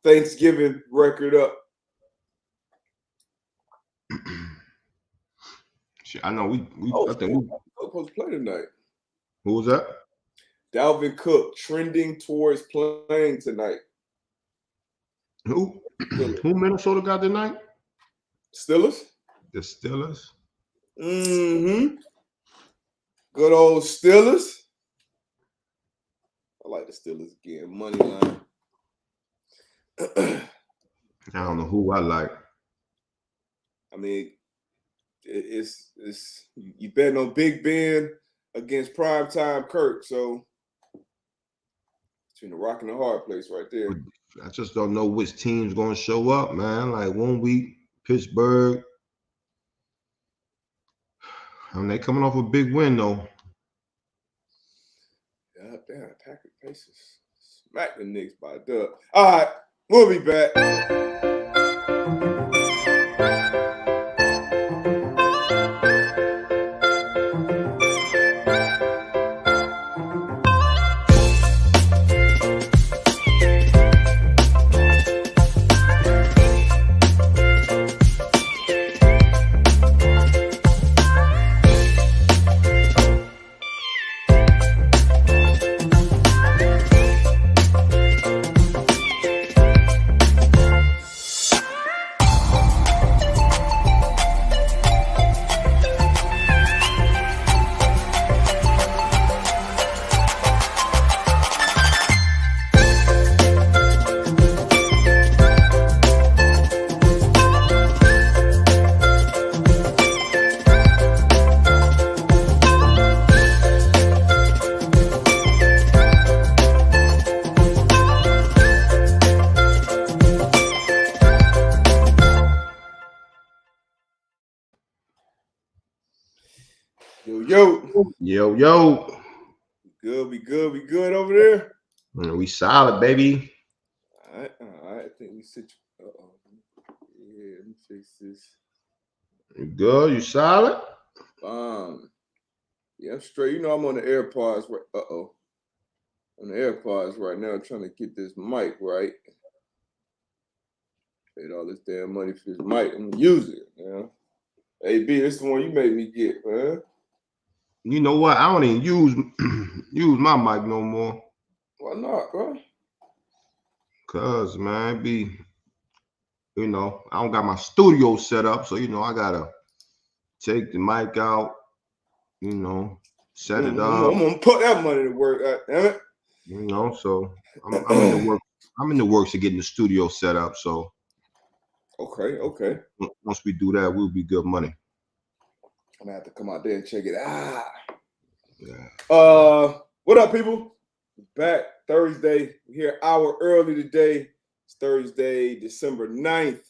Thanksgiving record up. I know we I think we supposed to play tonight. Who was that? Dalvin Cook trending towards playing tonight. Who Minnesota got tonight? Steelers. The Steelers. Mm-hmm. Good old Steelers. I like the Steelers again. Money line. I don't know who I like. I mean, it's you betting on Big Ben against primetime Kirk, so between the rock and the hard place right there. I just don't know which team's gonna show up, man. Like 1 week, Pittsburgh. I mean, they coming off a big win though. Yeah, damn, Packers Pacers smack the Knicks by a dub. All right, we'll be back. Yo. We good over there? We solid, baby. All right. I think we sit. Yeah, let me fix this. You good? You solid? Yeah, I'm straight. You know, I'm on the AirPods. On the AirPods right now, trying to get this mic right. Paid all this damn money for this mic. I'm gonna use it. You know? AB, this is the one you made me get, man. You know what? I don't even use my mic no more. Why not, bro? Cause man, I don't got my studio set up, so I gotta take the mic out, set it up. I'm gonna put that money to work, damn it. So I'm in the work. I'm in the works of getting the studio set up. So okay. Once we do that, we'll be good money. I'm gonna have to come out there and check it out. Yeah. What up, people? Back Thursday. We're here an hour early today. It's Thursday, December 9th,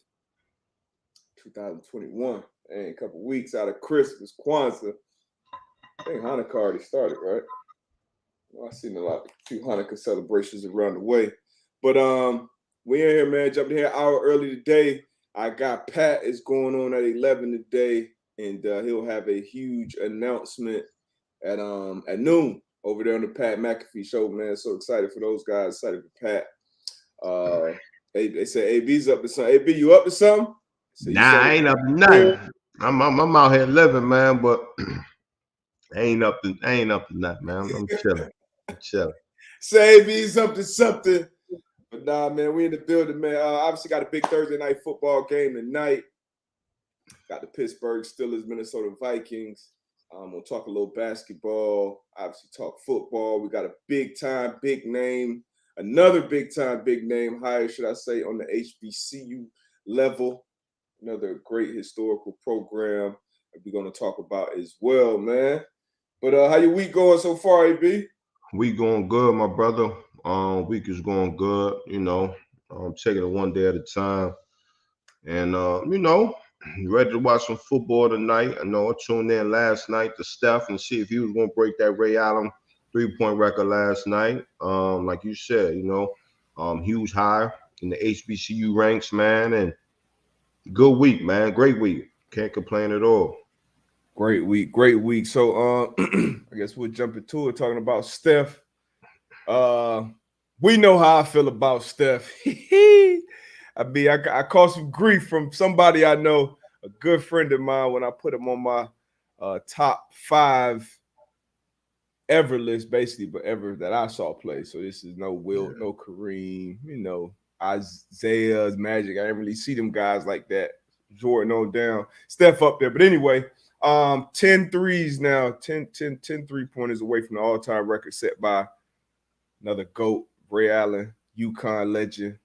2021. And a couple weeks out of Christmas, Kwanzaa. I think Hanukkah already started, right? Well, I've seen a few Hanukkah celebrations around the way. But we in here, man. Jumping here an hour early today. I got Pat is going on at 11 today, and he'll have a huge announcement at noon over there on the Pat McAfee show, man. So excited for those guys. Excited for Pat. They say AB's up to something. AB, you up to something? Nah, I ain't up to nothing. I'm out here living, man, but I ain't up to nothing, man. I'm chilling. Say AB's up to something. But nah, man, we in the building, man. Obviously got a big Thursday night football game tonight. Got the Pittsburgh Steelers, Minnesota Vikings. We'll talk a little basketball. Obviously talk football. We got a big-time, big name. Another big-time, big name hire, should I say, on the HBCU level. Another great historical program that we're going to talk about as well, man. But how your week going so far, AB? Week going good, my brother. Week is going good, taking it one day at a time. And, ready to watch some football tonight. I know I tuned in last night to Steph and see if he was going to break that Ray Allen 3-point record last night. Like you said, huge high in the HBCU ranks, man. And good week, man. Great week. Can't complain at all. Great week. So I guess we'll jump into it talking about Steph. We know how I feel about Steph. I caught some grief from somebody I know, a good friend of mine, when I put him on my top 5 ever list, basically, but ever that I saw play. So this is no Wilt, no Kareem, Isaiah's Magic. I didn't really see them guys like that. Jordan on down, Steph up there. But anyway, 10 threes now, 10 3-pointers away from the all-time record set by another GOAT, Ray Allen, UConn legend,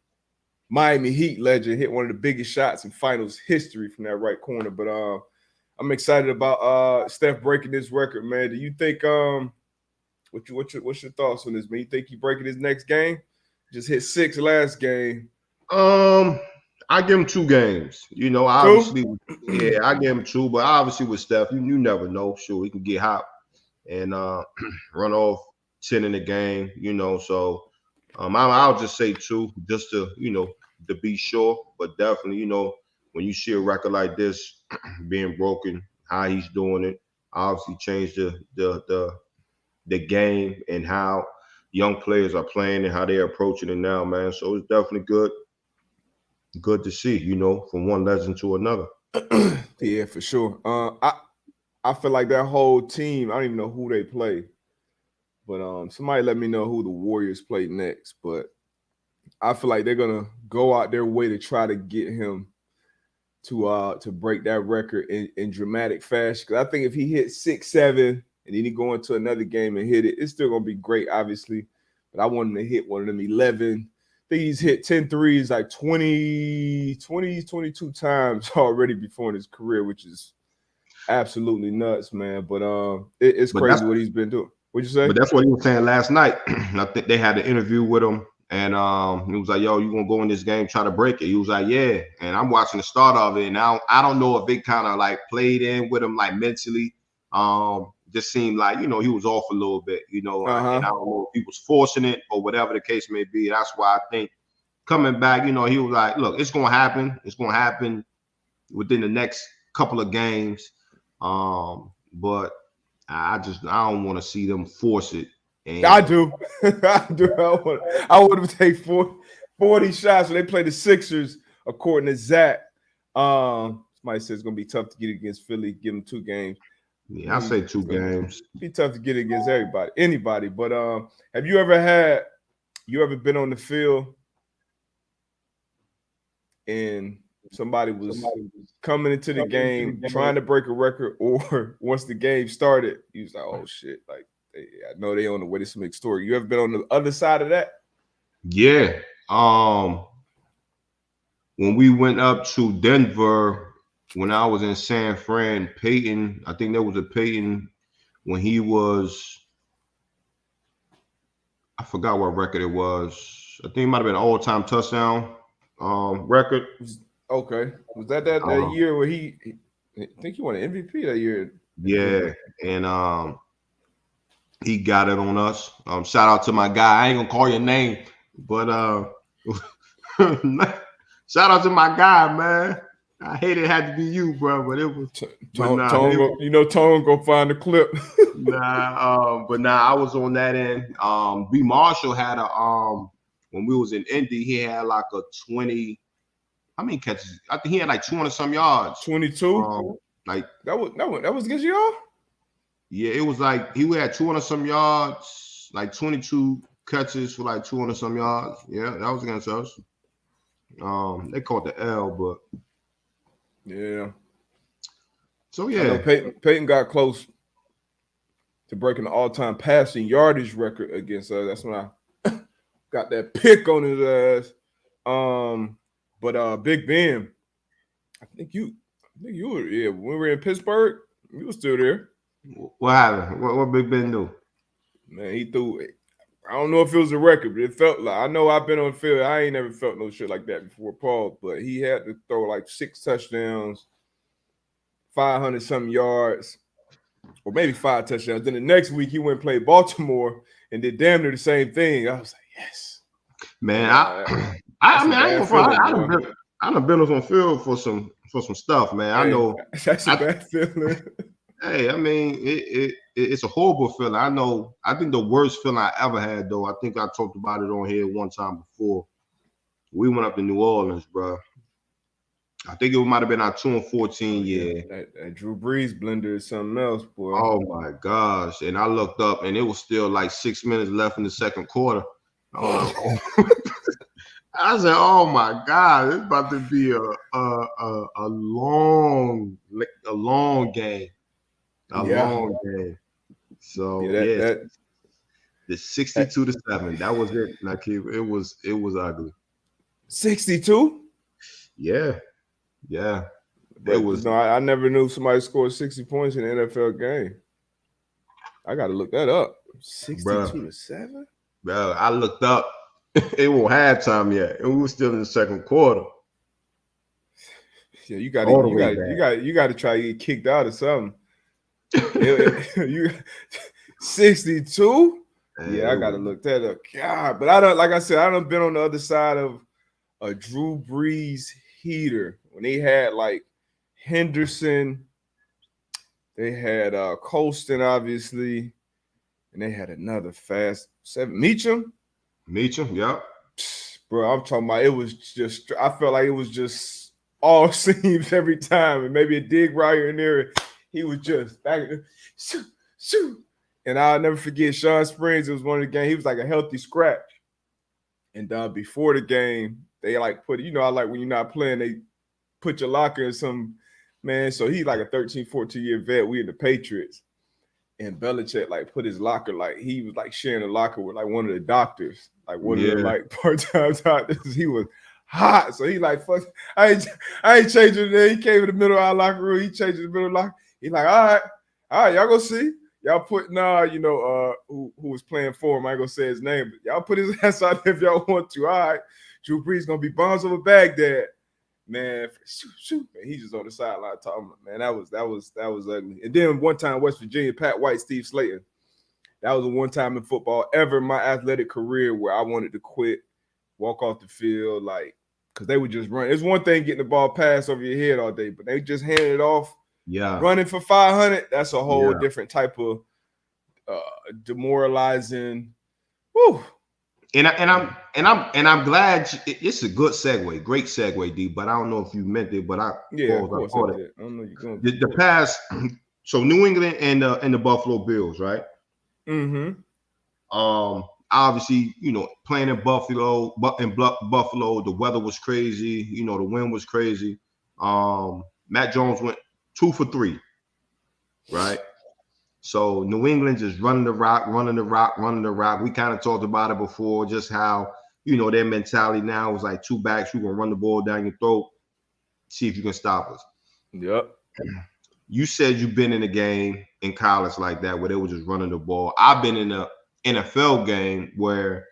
Miami Heat legend, hit one of the biggest shots in finals history from that right corner. But I'm excited about Steph breaking this record, man. Do you think what's your thoughts on this, man? You think he breaking his next game? Just hit 6 last game. I give him 2 games. Obviously, yeah, I give him 2, but obviously with Steph, you never know. Sure, he can get hot and run off 10 in the game, So I'll just say 2, just to to be sure. But definitely, when you see a record like this being broken, how he's doing it, obviously changed the game and how young players are playing and how they're approaching it now, man. So it's definitely good to see, from one legend to another. Yeah, for sure. I feel like that whole team, I don't even know who they play, but somebody let me know who the Warriors play next. But I feel like they're gonna go out their way to try to get him to break that record in dramatic fashion. Because I think if he hits 6, 7, and then he go into another game and hit it, it's still gonna be great, obviously. But I want him to hit one of them 11. I think he's hit 10 threes like 22 times already before in his career, which is absolutely nuts, man. But it's crazy what he's been doing. What'd you say? But that's what he was saying last night. I think they had an interview with him, and he was like, "Yo, you gonna go in this game, try to break it?" He was like, "Yeah." And I'm watching the start of it, and I don't know if it kind of like played in with him like mentally. Just seemed like he was off a little bit, and I don't know if he was forcing it or whatever the case may be. That's why I think coming back, he was like, "Look, it's gonna happen. It's gonna happen within the next couple of games." But I don't want to see them force it. And I do. I want them to take 40 shots when they play the Sixers, according to Zach. Somebody says it's gonna be tough to get against Philly. Give them 2 games. Yeah, I say 2 games. Be tough to get against anybody. But have you ever been on the field and somebody was coming into the game trying to break a record, or once the game started, you was like, "Oh shit!" Like, I know they on the way to some big story. You ever been on the other side of that? Yeah. When we went up to Denver, when I was in San Fran, Payton, I think there was a Payton when he was, I forgot what record it was. I think it might have been an all-time touchdown record. Okay. Was that year where I think he won an MVP that year? Yeah. And he got it on us. Shout out to my guy. I ain't gonna call your name, but shout out to my guy, man. I hate it had to be you, bro, but it was. Tone gonna find the clip. But I was on that end. B. Marshall had when we was in Indy, he had like a 20. How many catches? I think he had like 200 some yards. 22. Like that was against y'all. Yeah, it was like he had 200 some yards, like 22 catches for like 200 some yards. Yeah, that was against us. They called the L, but yeah. So yeah, Payton got close to breaking the all-time passing yardage record against us. That's when I got that pick on his ass. But Big Ben, I think you were, yeah, when we were in Pittsburgh, you were still there. What happened? What Big Ben do? Man, he threw. I don't know if it was a record, but it felt like, I know I've been on the field. I ain't never felt no shit like that before, Paul. But he had to throw like 6 touchdowns, 500 some yards, or maybe 5 touchdowns. Then the next week he went and played Baltimore and did damn near the same thing. I was like, yes, man. I done been on some field for some stuff, man. I know that's a bad feeling. Hey, I mean, it's a horrible feeling. I think the worst feeling I ever had, though, I think I talked about it on here one time before. We went up to New Orleans, bro. I think it might have been our 2-14 year. That Drew Brees blender is something else, boy. Oh my gosh. And I looked up and it was still like 6 minutes left in the second quarter. I was like, oh. I said, oh my God, it's about to be a long game. Long game. So the 62-7. That was it, Nakib. It was ugly. 62? Yeah. But it was. No, I never knew somebody scored 60 points in an NFL game. I got to look that up. 62-7? Bro, I looked up. It wasn't halftime yet. And we were still in the second quarter. Yeah, you got to try to get kicked out or something. 62? Yeah, I got to look that up. God, but I don't been on the other side of a Drew Brees heater when they had like Henderson, they had Colston, obviously, and they had another fast 7. Meacham, yeah. Bro, I'm talking about it was just, I felt like it was just all seams every time, and maybe a dig right here and there. He was just back, shoot. And I'll never forget Sean Springs. It was one of the games. He was like a healthy scratch. And before the game, they like put, I like when you're not playing, they put your locker in some, man. So he's like a 13, 14-year vet. We in the Patriots. And Belichick like put his locker, like he was like sharing a locker with like one of the doctors, like one of the like part-time doctors. He was hot. So he like, fuck, I ain't changing it. He came in the middle of our locker room. He changed in the middle of the locker. He like, all right, y'all go see. Y'all put who was playing for him. I ain't gonna say his name, but y'all put his ass out there if y'all want to. All right, Drew Brees gonna be bombs over Baghdad, man. Shoot, man. He just on the sideline talking, man. That was ugly. And then one time, West Virginia, Pat White, Steve Slayton. That was the one time in football ever in my athletic career where I wanted to quit, walk off the field, like, because they would just run. It's one thing getting the ball passed over your head all day, but they just hand it off. Yeah, running for 500. That's a whole different type of demoralizing. Woo. And I'm glad it's a good segue, great segue, D. But I don't know if you meant it, but of course I did. I don't know you're going the past. So New England and the Buffalo Bills, right? Mm-hmm. Obviously, playing in Buffalo, the weather was crazy. The wind was crazy. Matt Jones went 2 for 3, right? So New England just running the rock. We kind of talked about it before, just how, their mentality now is like 2 backs. We're going to run the ball down your throat, see if you can stop us. Yep. You said you've been in a game in college like that where they were just running the ball. I've been in a NFL game where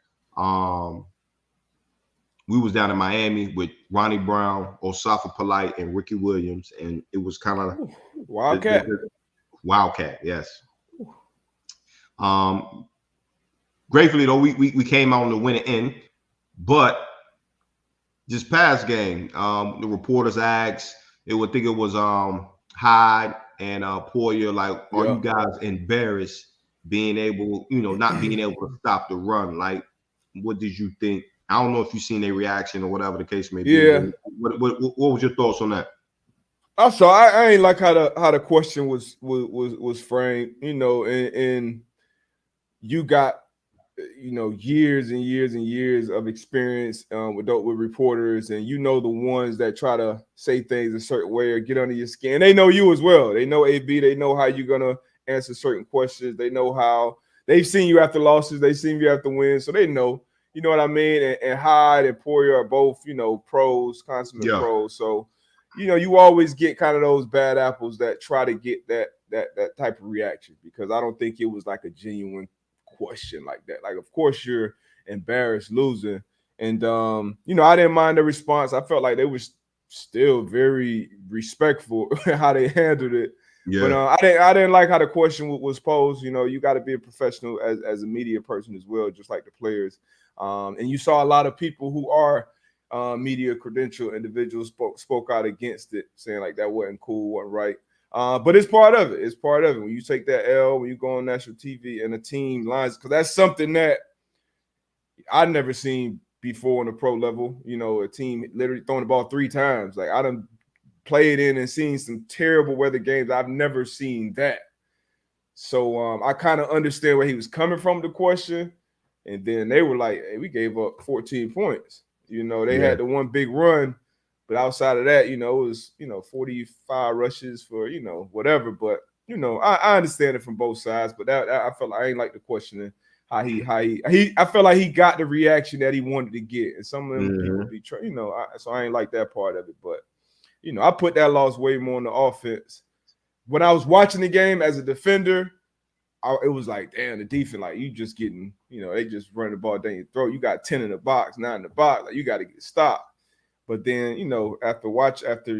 we was down in Miami with Ronnie Brown, Osafa Polite, and Ricky Williams, and it was kind of Wildcat. Wildcat, yes. Gratefully though, we came out on the winning end, but this past game, the reporters asked, they would think it was Hyde and Poyer, like, are you guys embarrassed being able, not being able to stop the run? Like, what did you think? I don't know if you've seen their reaction or whatever the case may be. Yeah. What was your thoughts on that? Also, I ain't like how the question was framed, and you got, years and years and years of experience with reporters, and the ones that try to say things a certain way or get under your skin. They know you as well. They know AB. They know how you're gonna answer certain questions. They know how they've seen you after losses. They've seen you after wins, so they know. You know what I mean? And Hyde and Poyer are both, pros, consummate pros. So, you always get kind of those bad apples that try to get that type of reaction, because I don't think it was like a genuine question like that. Like, of course you're embarrassed losing. And I didn't mind the response. I felt like they were still very respectful how they handled it. Yeah. But I didn't like how the question was posed. You got to be a professional as a media person as well, just like the players. And you saw a lot of people who are media credential individuals spoke out against it, saying like that wasn't cool, wasn't right. But it's part of it. It's part of it. When you take that L, when you go on national TV and the team lines, because that's something that I've never seen before on the pro level. You know, a team literally throwing the ball 3 times. Like I done played in and seen some terrible weather games. I've never seen that. So I kind of understand where he was coming from, the question. And then they were like, hey, we gave up 14 points. You know, they had the one big run. But outside of that, you know, it was, 45 rushes for, whatever. But, I understand it from both sides. But that I felt like I ain't like the questioning how he I felt like he got the reaction that he wanted to get. And some of them people be, so I ain't like that part of it. But, I put that loss way more on the offense. When I was watching the game as a defender, it was like, damn, the defense, like you just getting, they just run the ball down your throat. You got 10 in the box, 9 in the box. Like you got to get stopped. But then, after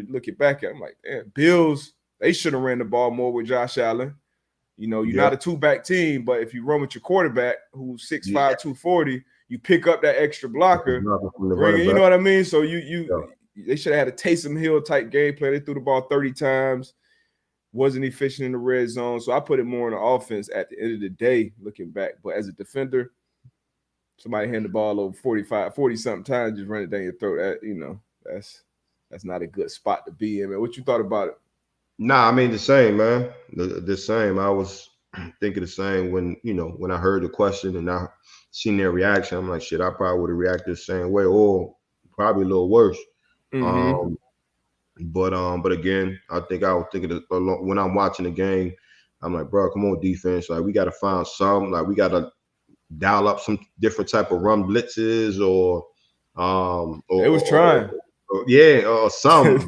looking back at it, I'm like, damn, Bills, they should have ran the ball more with Josh Allen. You're not a 2-back team, but if you run with your quarterback who's 6'5", 240, you pick up that extra blocker, bring it, you know what I mean? So they should have had a Taysom Hill type game plan. They threw the ball 30 times. Wasn't efficient in the red zone. So I put it more on the offense at the end of the day, looking back. But as a defender, somebody hand the ball over 40-something times, just run it down your throat. That's not a good spot to be in, man. What you thought about it? Nah, I mean the same, man. The same. I was thinking the same when I heard the question and I seen their reaction. I'm like, shit, I probably would have reacted the same way, or probably a little worse. Mm-hmm. But again, I think I was thinking when I'm watching the game, I'm like, bro, come on, defense. Like, we got to find some. Like, we got to dial up some different type of run blitzes or it was trying. Or some.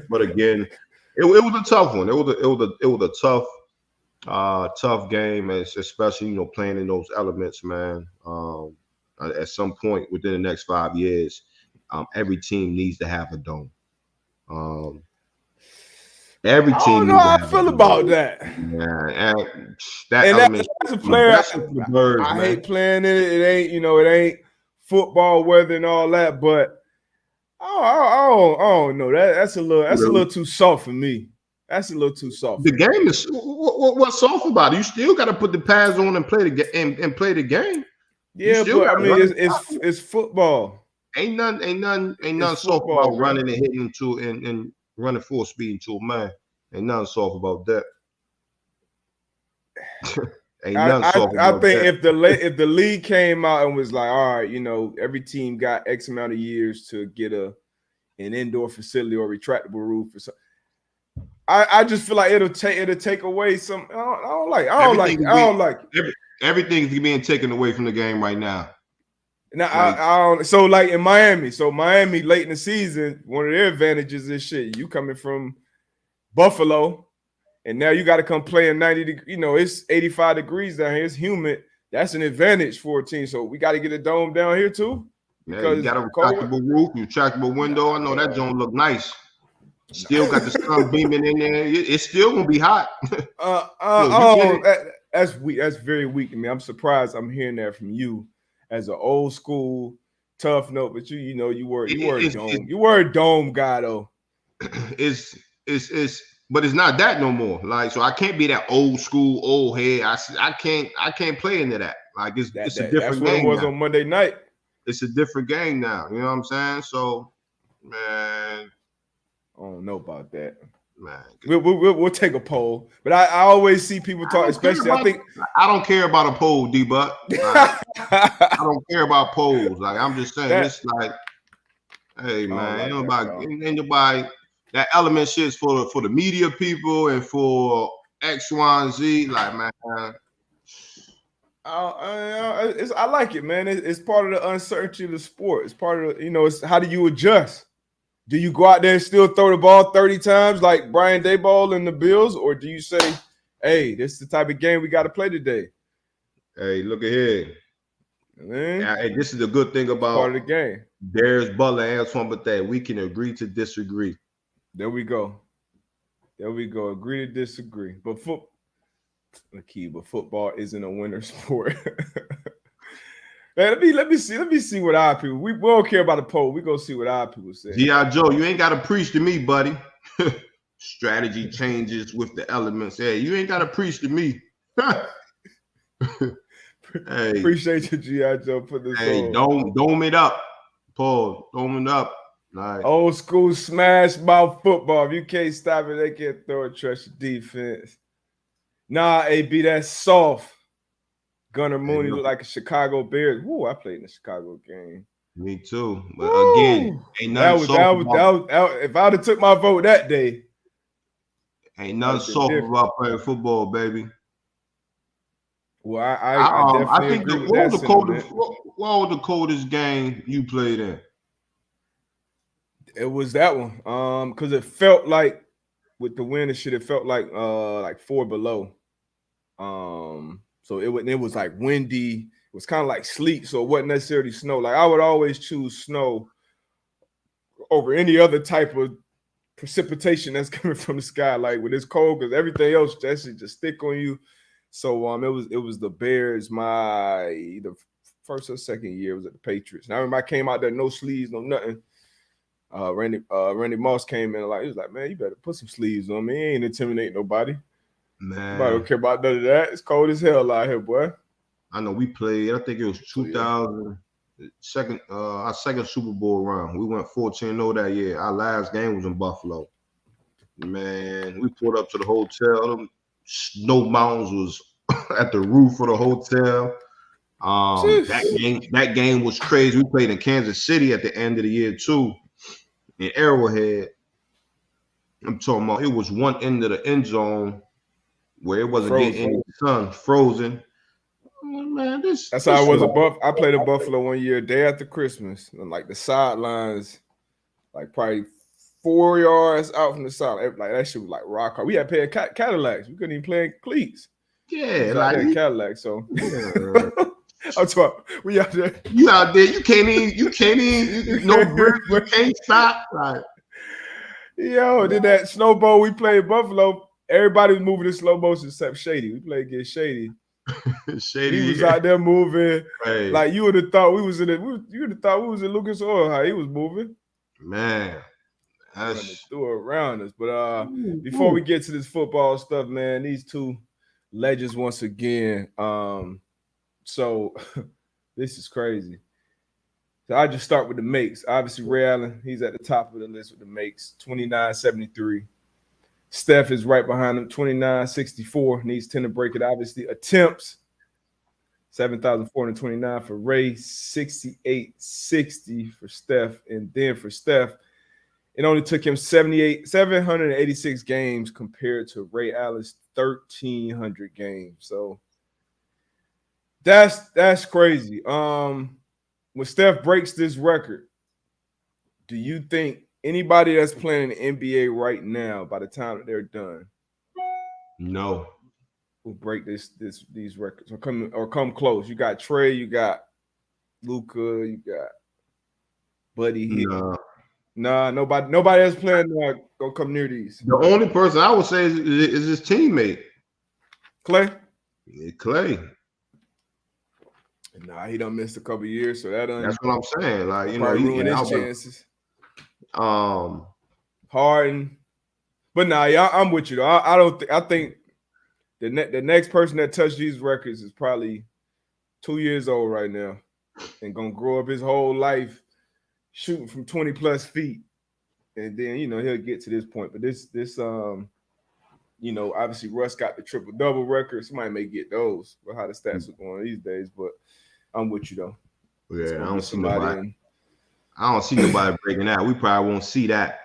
But again, it was a tough one. It was a tough game, especially playing in those elements, man. At some point within the next 5 years, every team needs to have a dome. Every team. I don't know how I feel about that. Yeah, that element. As a player, I hate playing in it. It ain't, it ain't football weather and all that. But I don't know. That's a little too soft for me. That's a little too soft. The game is what's soft about it? You still got to put the pads on and play the game and play the game. Yeah, but I mean, it's football. Ain't nothing soft about running and hitting into and running full speed into a man. Ain't nothing soft about that. I think if the league came out and was like, all right, every team got X amount of years to get an indoor facility or retractable roof or something. I just feel like it'll take away some. I don't like it. Everything's being taken away from the game right now. Now, I don't. So, like in Miami, Miami late in the season, one of their advantages is shit. You coming from Buffalo, and now you got to come play in 90 degrees. It's 85 degrees down here. It's humid. That's an advantage for a team. So we got to get a dome down here too. Because you got a retractable roof, retractable window. I know that don't look nice. Still got the sun beaming in there. It's still gonna be hot. That's very weak to me. I'm surprised I'm hearing that from you as an old school tough note. But you were a dome guy though. But it's not that no more. Like, so I can't be that old school old head. I can't play into that. Like it's a different game. That's what it was on Monday night. It's a different game now. You know what I'm saying? So, man, I don't know about that. Man, we'll take a poll. But I always see people talk, especially I don't care about a poll, D-Buck. I don't care about polls. Like, I'm just saying, it's like, hey man, ain't nobody that element shit's for the media people and for X, Y, and Z. Like, man. I like it, man. It's part of the uncertainty of the sport. It's part of it's how do you adjust? Do you go out there and still throw the ball 30 times like Brian Daboll and the Bills, or do you say, hey, this is the type of game we got to play today? Hey, look ahead. Hey, this is the good thing about part of the game. Darius Butler and Antoine Bethea. We can agree to disagree. There we go. Agree to disagree. But football isn't a winter sport. Man, let me see what our people. We don't care about the poll. We gonna see what our people say. G.I. Joe, you ain't got to preach to me, buddy. strategy changes with the elements. Hey, you ain't got to preach to me. Hey, appreciate you, G.I. Joe, put this hey, on. dome it up, Paul. Dome it up. Like, old school smash mouth football. If you can't stop it, they can't throw it. Trust your defense. Nah, AB, that's soft. Gunnar Mooney looked like a Chicago Bears. Woo, I played in the Chicago game. Me too. But again, ain't nothing soft about if I'd have took my vote that day. Ain't nothing soft about playing football, baby. Well, I definitely think agree with what that. was the coldest game you played in? It was that one. Because it felt like with the wind and shit, it felt like 4 below. So it was like windy. It was kind of like sleet, so it wasn't necessarily snow. Like I would always choose snow over any other type of precipitation that's coming from the sky. Like when it's cold, because everything else that should just stick on you. So it was the Bears. My either first or second year was at the Patriots. And I remember I came out there no sleeves, no nothing. Randy Moss came in he was like, man, you better put some sleeves on me. He ain't intimidating nobody. Man, nobody don't care about none of that. It's cold as hell out here, boy. I know we played. I think it was 2000. Our second Super Bowl run. We went 14-0 that year. Our last game was in Buffalo. Man, we pulled up to the hotel. Them snow mountains was at the roof of the hotel. That game was crazy. We played in Kansas City at the end of the year too, in Arrowhead. I'm talking about it was one end of the end zone where it wasn't getting any sun, frozen. Man, that's how I was I played in Buffalo one year, day after Christmas, and like the sidelines, like probably 4 yards out from the side, like that shit was like rock hard. We had pair of Cadillacs. We couldn't even play in cleats. Yeah, like Cadillac. So I'm talking. We out there. You out there. You can't even. No grip. You can't stop. Like, yo, did that snowball we played in Buffalo? Everybody was moving in slow motion except Shady. We played against Shady. Shady, he was out there moving. Hey. Like you would have thought we was in it. You would have thought we was in Lucas Oil. How he was moving. Man, threw around us. But before we get to this football stuff, man, these two legends once again. So this is crazy. So I just start with the makes. Obviously, Ray Allen, he's at the top of the list with the makes, 29.73. Steph is right behind him, 29.64. Needs 10 to break it. Obviously, attempts, 7,429 for Ray, 68.60 for Steph. And then for Steph, it only took him 786 games compared to Ray Allen's 1,300 games. So that's crazy. When Steph breaks this record, do you think anybody that's playing in the NBA right now, by the time that they're done, no, will break these records or come close? You got Trey, you got Luka, you got Buddy here. Nah, nobody else playing gonna come near these. The only person I would say is his teammate, Clay. Yeah, Clay. Nah, he done missed a couple years, so that's what I'm saying. Like, you know, he ruined his chances. Harden. But nah, yeah, I'm with you though. I think the next person that touched these records is probably 2 years old right now and gonna grow up his whole life shooting from 20 plus feet. And then, you know, he'll get to this point. But this you know, obviously Russ got the triple-double record. Somebody may get those for how the stats are going these days, but I'm with you though. Yeah, I don't see nobody. I don't see nobody breaking out. We probably won't see that.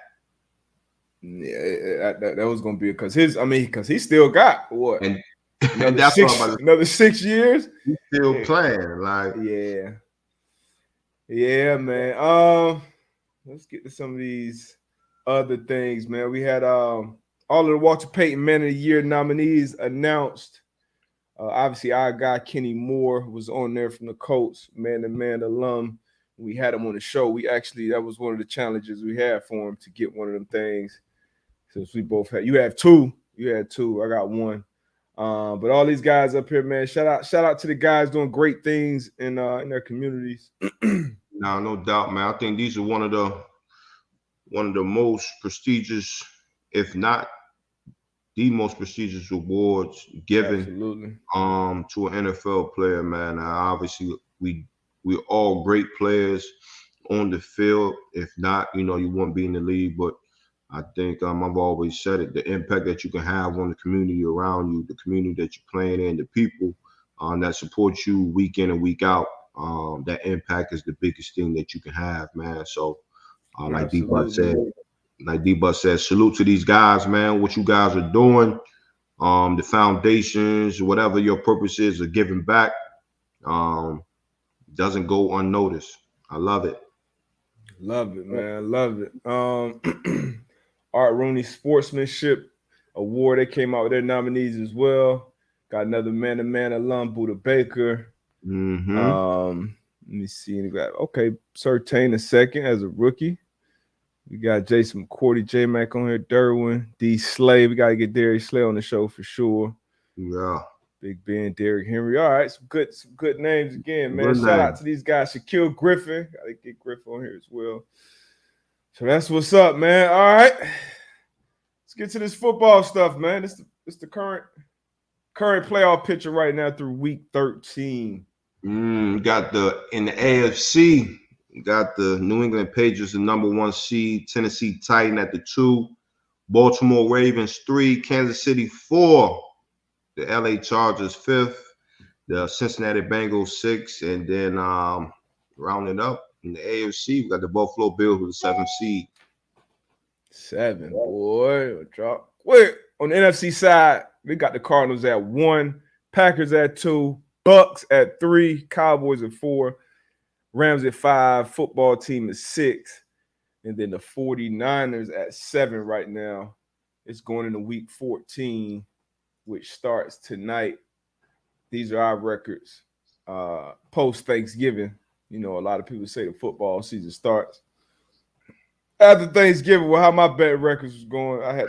Yeah, that was gonna be because he still got what? And another 6 years. He's still playing. Like, yeah, man. Let's get to some of these other things, man. We had all of the Walter Payton Man of the Year nominees announced. Obviously, our guy Kenny Moore was on there from the Colts, man-to-man alum. We had him on the show. That was one of the challenges we had for him to get one of them things. Since we both had, you had two, I got one. But all these guys up here, man, shout out to the guys doing great things in their communities. No doubt, man. I think these are one of the most prestigious if not the most prestigious awards given Absolutely. to an NFL player, man. Obviously, we're all great players on the field. If not, you wouldn't be in the league. But I think I've always said it: the impact that you can have on the community around you, the community that you're playing in, the people that support you week in and week out. That impact is the biggest thing that you can have, man. So, like Absolutely. D-Bus said, salute to these guys, man. What you guys are doing, the foundations, whatever your purpose is of giving back, doesn't go unnoticed. I love it. Love it, man. Love it. Art Rooney Sportsmanship Award. They came out with their nominees as well. Got another man-to-man alum, Buda Baker. Mm-hmm. Let me see. Okay, Surtain II as a rookie. We got Jason McCourty, J-Mac on here, Derwin, D. Slay. We got to get Derek Slay on the show for sure. Yeah. Big Ben, Derrick Henry. All right, some good names again, man. Good Shout name. out to these guys. Shaquille Griffin. Got to get Griffin on here as well. So that's what's up, man. All right. Let's get to this football stuff, man. It's the current playoff picture right now through week 13. Got in the AFC, got the New England Patriots, the number 1 seed, Tennessee Titan at the 2, Baltimore Ravens 3, Kansas City 4, the LA Chargers 5th, the Cincinnati Bengals 6, and then rounding up in the AFC, we got the Buffalo Bills with the 7th seed. 7, boy. Drop. Wait, on the NFC side, we got the Cardinals at 1, Packers at 2, Bucks at 3, Cowboys at 4, Rams at 5, football team at 6, and then the 49ers at 7 right now. It's going into week 14, which starts tonight. These are our records post Thanksgiving. A lot of people say the football season starts after Thanksgiving. Well, how my bet records was going, I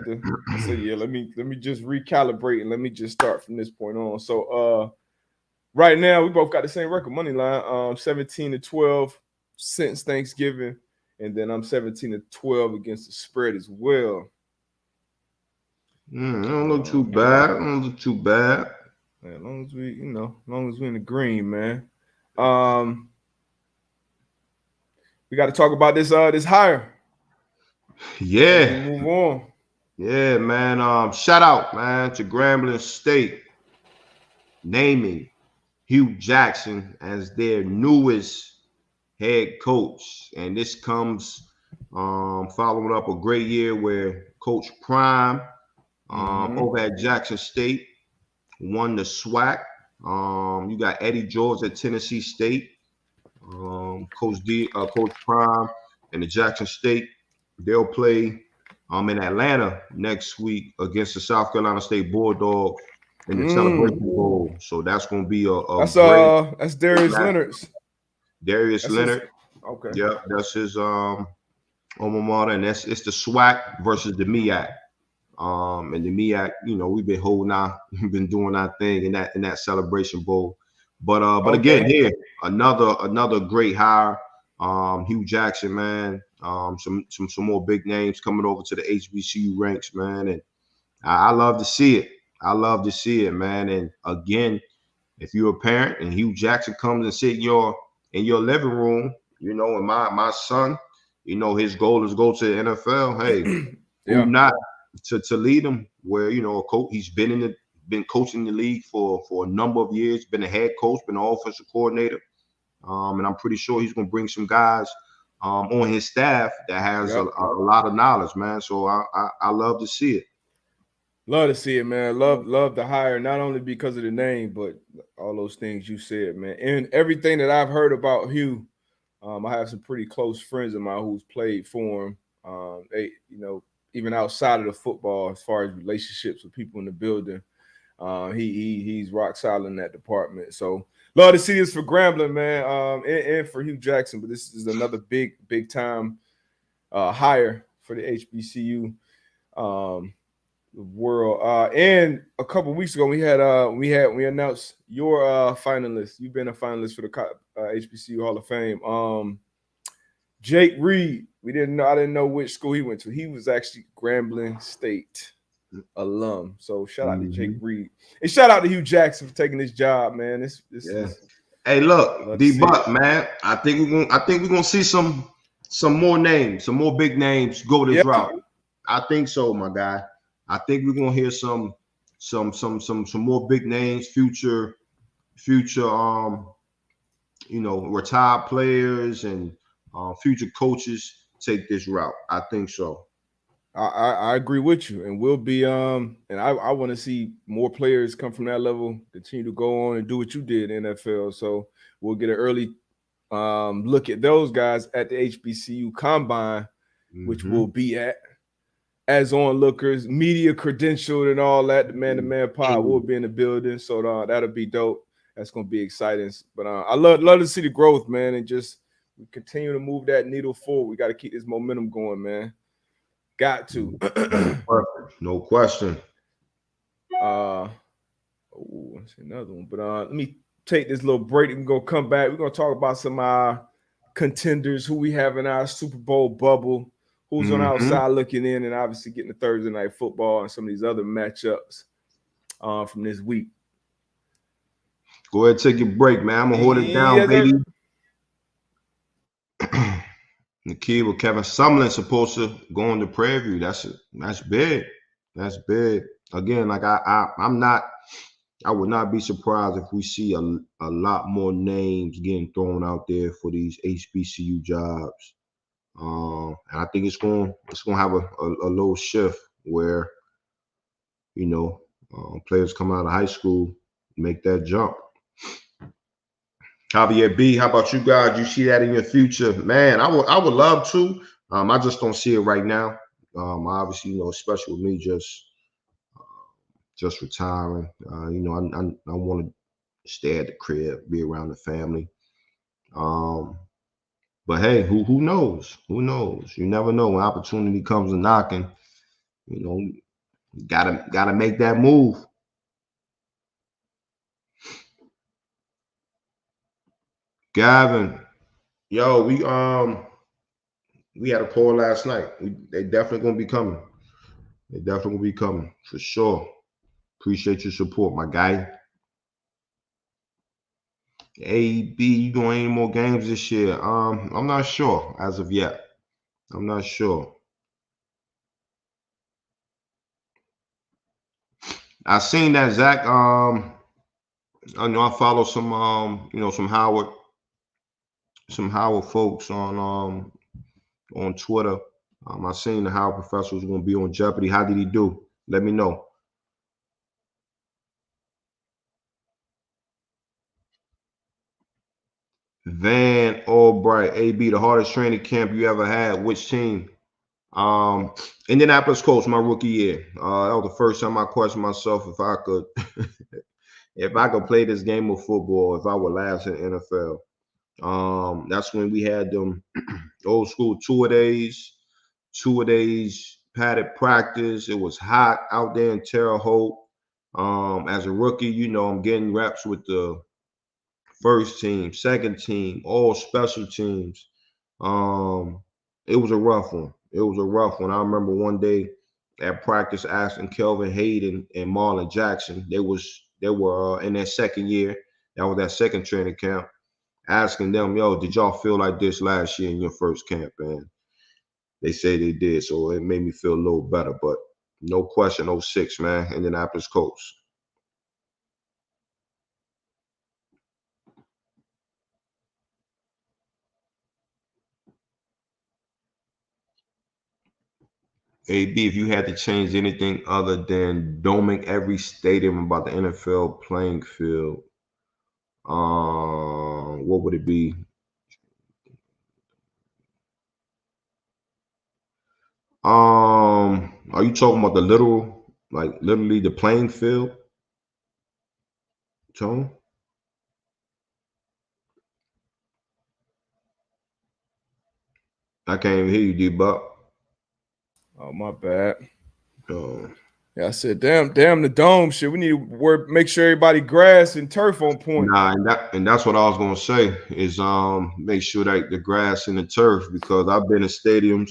said, yeah, let me just recalibrate and let me just start from this point on. So right now we both got the same record, money line, 17-12 since Thanksgiving, and then I'm 17-12 against the spread as well. I don't look too bad. As long as we, in the green, man. We got to talk about this hire. Yeah. We move on. Yeah, man. Shout out, man, to Grambling State naming Hugh Jackson as their newest head coach. And this comes following up a great year where Coach Prime over at Jackson State won the SWAC. You got Eddie George at Tennessee State. Coach Prime and the Jackson State, they'll play in Atlanta next week against the South Carolina State Bulldogs in the Celebration Bowl. So that's going to be that's Darius Leonard's. Darius Leonard. Okay. Yeah, that's his alma mater, and it's the SWAC versus the MEAC. And the MEAC, we've been doing our thing in that Celebration Bowl. But again, here another great hire. Hugh Jackson, man. Some more big names coming over to the HBCU ranks, man. And I love to see it. Man. And again, if you're a parent and Hugh Jackson comes and sit in your living room, and my son, his goal is to go to the NFL. Hey, who not to lead him? Where a coach, he's been coaching the league for a number of years, been a head coach, been an offensive coordinator, and I'm pretty sure he's gonna bring some guys on his staff that has a lot of knowledge, man. So I love to see it. Love to see it, man. Love the hire, not only because of the name, but all those things you said, man. And everything that I've heard about Hugh, I have some pretty close friends of mine who's played for him. They, even outside of the football, as far as relationships with people in the building, he's rock solid in that department. So love to see this for Grambling, man, and for Hugh Jackson. But this is another big time hire for the HBCU world. And a couple of weeks ago, we announced your finalist. You've been a finalist for the HBCU Hall of Fame. Jake Reed We didn't know. I didn't know which school he went to. He was actually Grambling State alum. So shout out to Jake Mm-hmm. Reed and shout out to Hugh Jackson for taking this job, man. This Yeah. is Hey, look, love to D see it. Buck, man. I think we're gonna see some more names, some more big names go this Yeah, route. I think so, my guy. I think we're gonna hear some more big names, future retired players and future coaches take this route. I think so. I agree with you, and we'll be and I want to see more players come from that level, continue to go on and do what you did in NFL. So we'll get an early look at those guys at the HBCU Combine, which Mm-hmm. will be at as onlookers, media credentialed and all that. The man pod will be in the building, so that'll be dope. That's gonna be exciting. But I love to see the growth, man, and just we continue to move that needle forward. We got to keep this momentum going, man. Got to. Perfect. No question. Oh, that's another one. But let me take this little break. We're gonna come back. We're gonna talk about some contenders who we have in our Super Bowl bubble, who's on our Mm-hmm. side looking in, and obviously getting the Thursday night football and some of these other matchups from this week. Go ahead, take your break, man. I'm gonna hold it down, Yes, sir. baby. The kid with Kevin Sumlin supposed to go on the preview. That's big. That's big. Again, like I'm not. I would not be surprised if we see a lot more names getting thrown out there for these HBCU jobs. And I think it's going to have a little shift where you know players come out of high school, make that jump. Javier B, how about you guys? You see that in your future, man? I would love to. I just don't see it right now. Obviously, especially with me just retiring. I want to stay at the crib, be around the family. Um, but hey, who knows? Who knows? You never know when opportunity comes a knocking. You know, gotta make that move. Gavin, yo, we had a call last night. They definitely gonna be coming. They definitely will be coming for sure. Appreciate your support, my guy. AB, you doing any more games this year? I'm not sure as of yet. I'm not sure. I seen that Zach. I know I follow some Howard folks on Twitter. I seen the Howard professor was going to be on Jeopardy. How did he do? Let me know. Van Albright, AB, the hardest training camp you ever had. Which team? Um, Indianapolis Colts, my rookie year. That was the first time I questioned myself if I could, if I could play this game of football, if I would last in the NFL. That's when we had them old school two-a-days padded practice. It was hot out there in Terre Haute. As a rookie, I'm getting reps with the first team, second team, all special teams. Um, it was a rough one. It was a rough one. I remember one day at practice asking Kelvin Hayden and Marlon Jackson. They were in their second year. That was that second training camp. Asking them, yo, did y'all feel like this last year in your first camp? And they say they did. So it made me feel a little better. But no question, '06, man, Indianapolis Colts. AB, if you had to change anything other than doming every stadium about the NFL playing field, what would it be? Are you talking about the literal, like literally the playing field, Tone? I can't even hear you, D Buck. Oh, my bad. Oh. Yeah, I said, damn the dome shit. We need to make sure everybody grass and turf on point. Nah, and that's what I was gonna say is make sure that the grass and the turf, because I've been in stadiums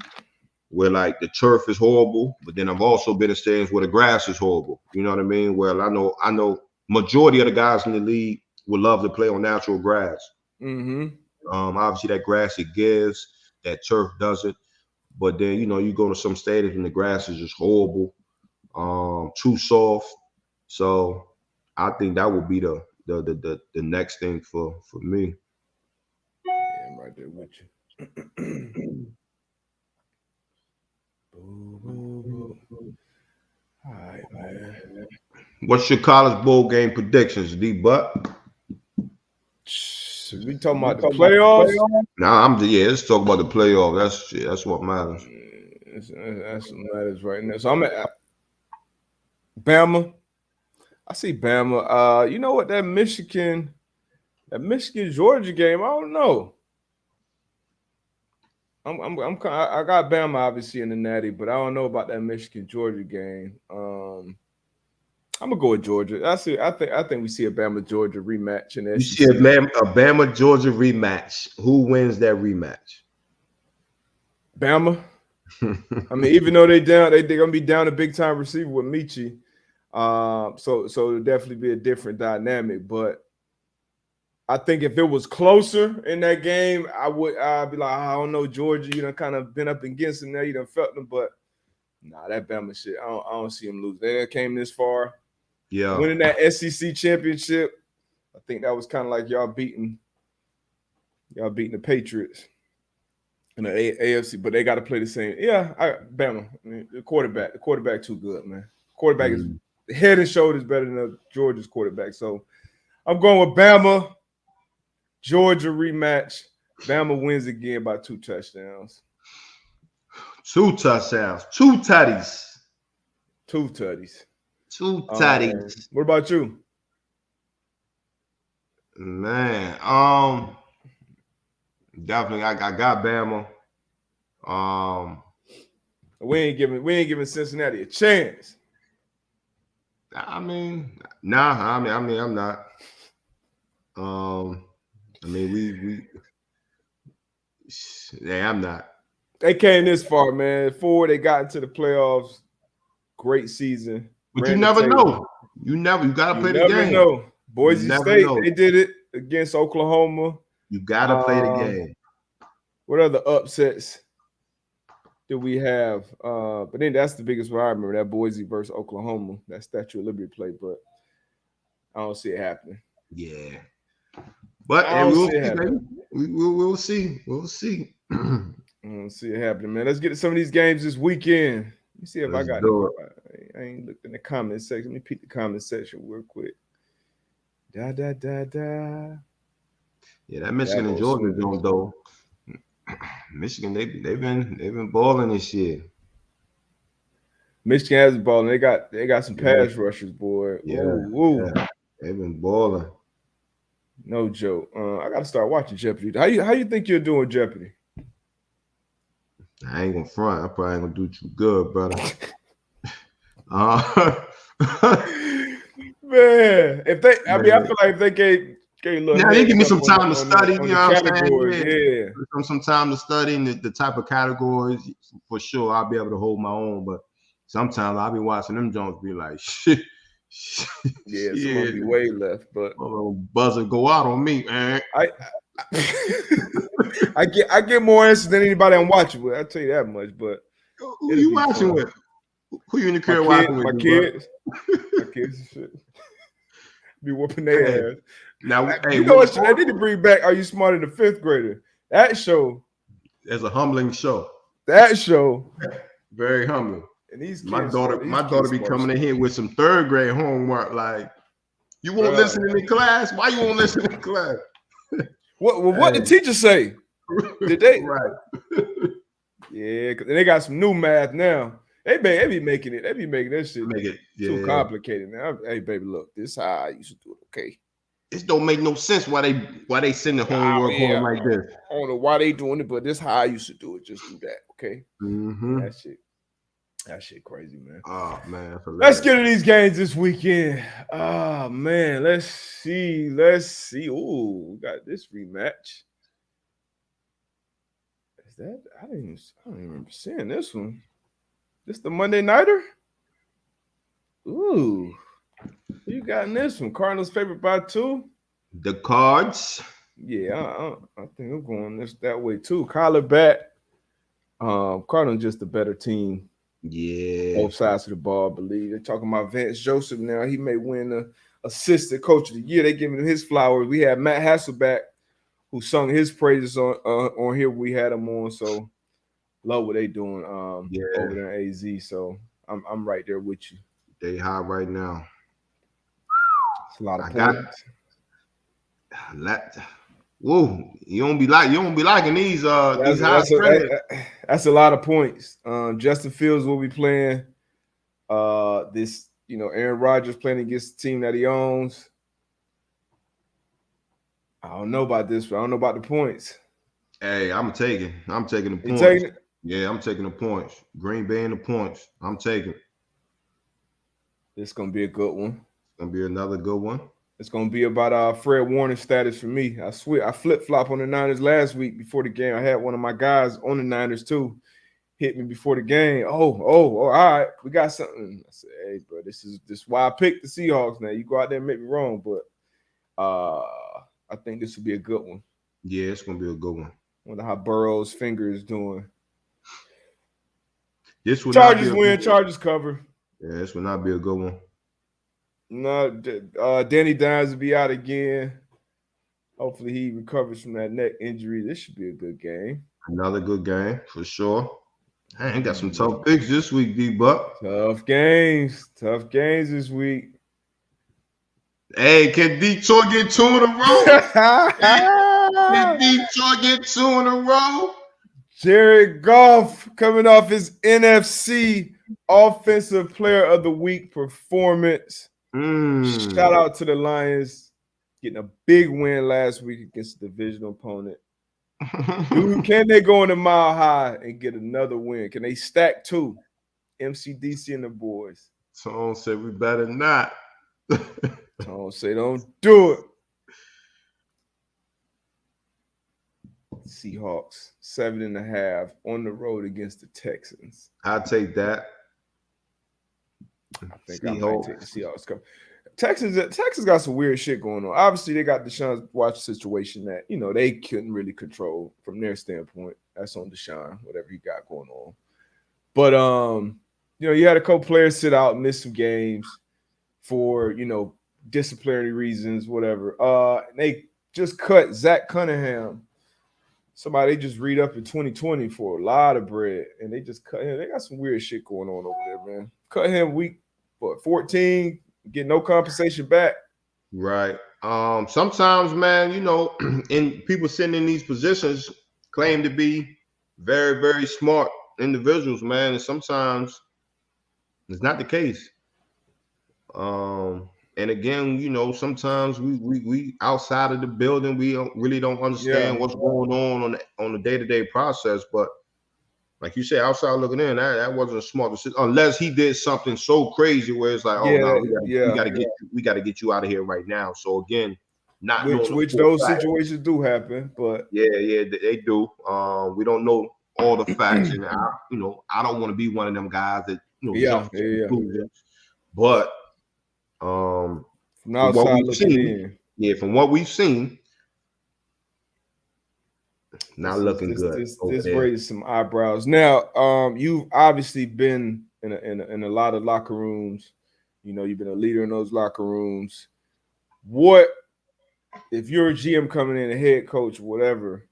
where like the turf is horrible, but then I've also been in stadiums where the grass is horrible. You know what I mean? Well, I know majority of the guys in the league would love to play on natural grass. Mm-hmm. Obviously that grass it gives, that turf doesn't. But then you go to some stadiums and the grass is just horrible, too soft. So I think that would be the next thing for me. Yeah, I'm right there with you. Boo, boo, boo. All right, man. What's your college bowl game predictions, D Butt? We talking about the playoffs? Nah, let's talk about the playoff. That's what matters. That's what matters right now. So I'm at Bama. I see Bama. You know what? That Michigan Georgia game. I don't know. I got Bama obviously in the Natty, but I don't know about that Michigan Georgia game. I'm gonna go with Georgia. I think we see a Bama Georgia rematch in the You SEC. see a Bama Georgia rematch. Who wins that rematch? Bama. I mean, even though they're gonna be down a big time receiver with Michi. So it'll definitely be a different dynamic. But I think if it was closer in that game, I'd be like, I don't know, Georgia, you done kind of been up against them there, you done felt them, but nah, that Bama shit, I don't see them lose. They came this far. Yeah. Winning that SEC championship, I think that was kind of like y'all beating the Patriots in the AFC, but they got to play the same. Yeah, Bama. I mean, the quarterback too good, man. Quarterback is head and shoulders better than Georgia's quarterback. So I'm going with Bama. Georgia rematch. Bama wins again by 2 touchdowns. 2 touchdowns. 2 tutties. 2 tutties. 2 tutties. What about you? Man, definitely I got Bama. We ain't giving Cincinnati a chance. I mean, nah. I mean, I'm not. I mean, I'm not. They came this far, man. They got into the playoffs. Great season. But you never know. You gotta play the game. You never know. Boise State, they did it against Oklahoma. You gotta play the game. What other upsets do we have? But then that's the biggest one I remember, that Boise versus Oklahoma, that Statue of Liberty play, but I don't see it happening. Yeah. But we'll see. We'll see. I don't see it happening, man. Let's get to some of these games this weekend. Let me see if I got it. I ain't looked in the comment section. Let me peek the comment section real quick. Da. Yeah, that Michigan and Georgia joint though. Michigan, they've been balling this year. Michigan has the ball, and they got some pass rushers, boy. Yeah, yeah. They've been balling. No joke. I gotta start watching Jeopardy. How you think you're doing Jeopardy? I ain't gonna front. I probably ain't gonna do too good, brother. Man, I feel like if they gave they give me some time to study. You know what I'm saying? Yeah. Some time to study the type of categories. For sure, I'll be able to hold my own. But sometimes I'll be watching them Jones be like, shit. Yeah, somebody be way left, but buzzer go out on me, man. I get more answers than anybody I'm watching with. I'll tell you that much. But who you watching with? Who you in the crib watching with? My kids. My kids and shit. Be whooping their ass. Now, you know what? I need to bring back Are You Smarter Than a Fifth Grader? That show. It's a humbling show. That show. Very humbling. And these kids, my daughter be coming in here with some 3rd grade homework. Like, you won't listen in class? Why you won't listen in class? What did the teacher say? Did they? Right. Yeah, cause they got some new math now. They be making that shit too complicated now. Hey, baby, look, this is how I used to do it. Okay. This don't make no sense why they send the homework home like this. I don't know why they doing it, but this is how I used to do it. Just do that, okay? Mm-hmm. That shit. That shit crazy, man. Oh man, Let's get to these games this weekend. Oh man, let's see. Ooh, we got this rematch. Is that? I don't even remember seeing this one. This the Monday nighter? Ooh, who you got in this one? Cardinals favorite by 2. The Cards. Yeah, I think I'm going that way too. Kyler back. Cardinals just a better team. Yeah. Both sides of the ball, I believe. They're talking about Vance Joseph now. He may win the assistant coach of the year. They giving him his flowers. We had Matt Hasselback, who sung his praises on here. We had him on, so love what they doing over there in AZ. So I'm right there with you. They high right now. It's a lot of points. Whoa, you don't be liking these high spreads. That's a lot of points. Justin Fields will be playing this, Aaron Rodgers playing against the team that he owns. I don't know about this, but I don't know about the points. Hey, I'm taking the points. You taking it? Yeah, I'm taking the points. Green Bay and the points. I'm taking. This is gonna be a good one. It's gonna be another good one. It's gonna be about Fred Warner status for me. I swear, I flip-flop on the Niners last week before the game. I had one of my guys on the Niners too hit me before the game. Oh, all right, we got something. I said, hey, bro, this is why I picked the Seahawks. Now you go out there and make me wrong, but I think this will be a good one. Yeah, it's gonna be a good one. Wonder how Burrow's finger is doing. This will Chargers win. Chargers cover. Yeah, this will not be a good one. No, Danny Dimes will be out again. Hopefully he recovers from that neck injury. This should be a good game. Another good game for sure. I got some tough picks this week, D-Buck. Tough games this week. Hey, can Detroit get 2 in a row? Can Detroit get 2 in a row? Jared Goff coming off his NFC Offensive Player of the Week performance. Shout out to the Lions getting a big win last week against a divisional opponent. Dude, can they go in the Mile High and get another win? Can they stack 2? MCDC and the boys. Tone said we better not. Tone say don't do it. Seahawks 7.5 on the road against the Texans. I'll take that. I think I might take the Seahawks. Texans got some weird shit going on. Obviously, they got Deshaun Watson situation that they couldn't really control from their standpoint. That's on Deshaun, whatever he got going on. But you had a couple players sit out and miss some games for disciplinary reasons, whatever. They just cut Zach Cunningham. Somebody just read up in 2020 for a lot of bread, and they just cut him. They got some weird shit going on over there, man. Cut him week 14, get no compensation back. Right. Sometimes, man, and people sitting in these positions claim to be very, very smart individuals, man, and sometimes it's not the case. And again, sometimes we outside of the building, we don't understand what's going on the day-to-day process. But like you said, outside looking in, that wasn't a smart decision, unless he did something so crazy where it's like, we got to get you out of here right now. So again, not which those situations do happen, but yeah, they do. We don't know all the facts, and I don't want to be one of them guys that but. From outside looking in. From what we've seen, not looking good. This raises some eyebrows. Now, you've obviously been in a lot of locker rooms. You've been a leader in those locker rooms. What if you're a GM coming in, a head coach, whatever?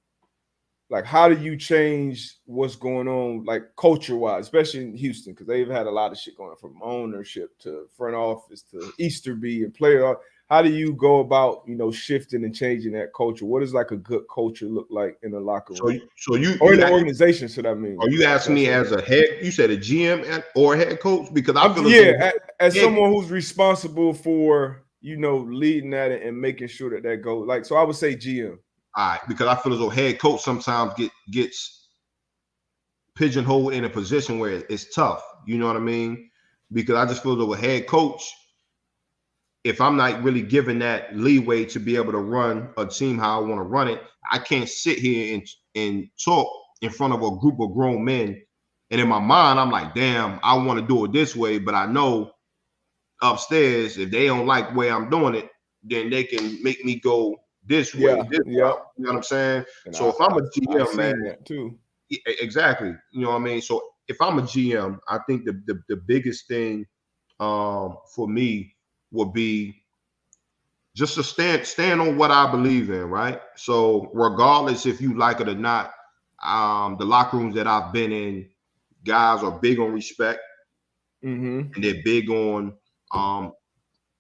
Like, how do you change what's going on, like culture-wise, especially in Houston, because they've had a lot of shit going on from ownership to front office to Easterby and player. How do you go about, shifting and changing that culture? What does like a good culture look like in the locker room? So you or in the organization? Should I mean? Are you asking me as a head? You said a GM or a head coach? Because I feel as someone who's responsible for leading that and making sure that goes. Like, so I would say GM. All right, because I feel as though head coach sometimes gets pigeonholed in a position where it's tough. You know what I mean? Because I just feel that with head coach, if I'm not really given that leeway to be able to run a team how I want to run it, I can't sit here and talk in front of a group of grown men. And in my mind, I'm like, damn, I want to do it this way. But I know upstairs, if they don't like the way I'm doing it, then they can make me go this way, this route. You know what I'm saying? And so if I'm a GM, I've seen man, that too. Exactly. You know what I mean? So if I'm a GM, I think the biggest thing for me would be just to stand on what I believe in, right? So regardless if you like it or not, the locker rooms that I've been in, guys are big on respect, and they're big on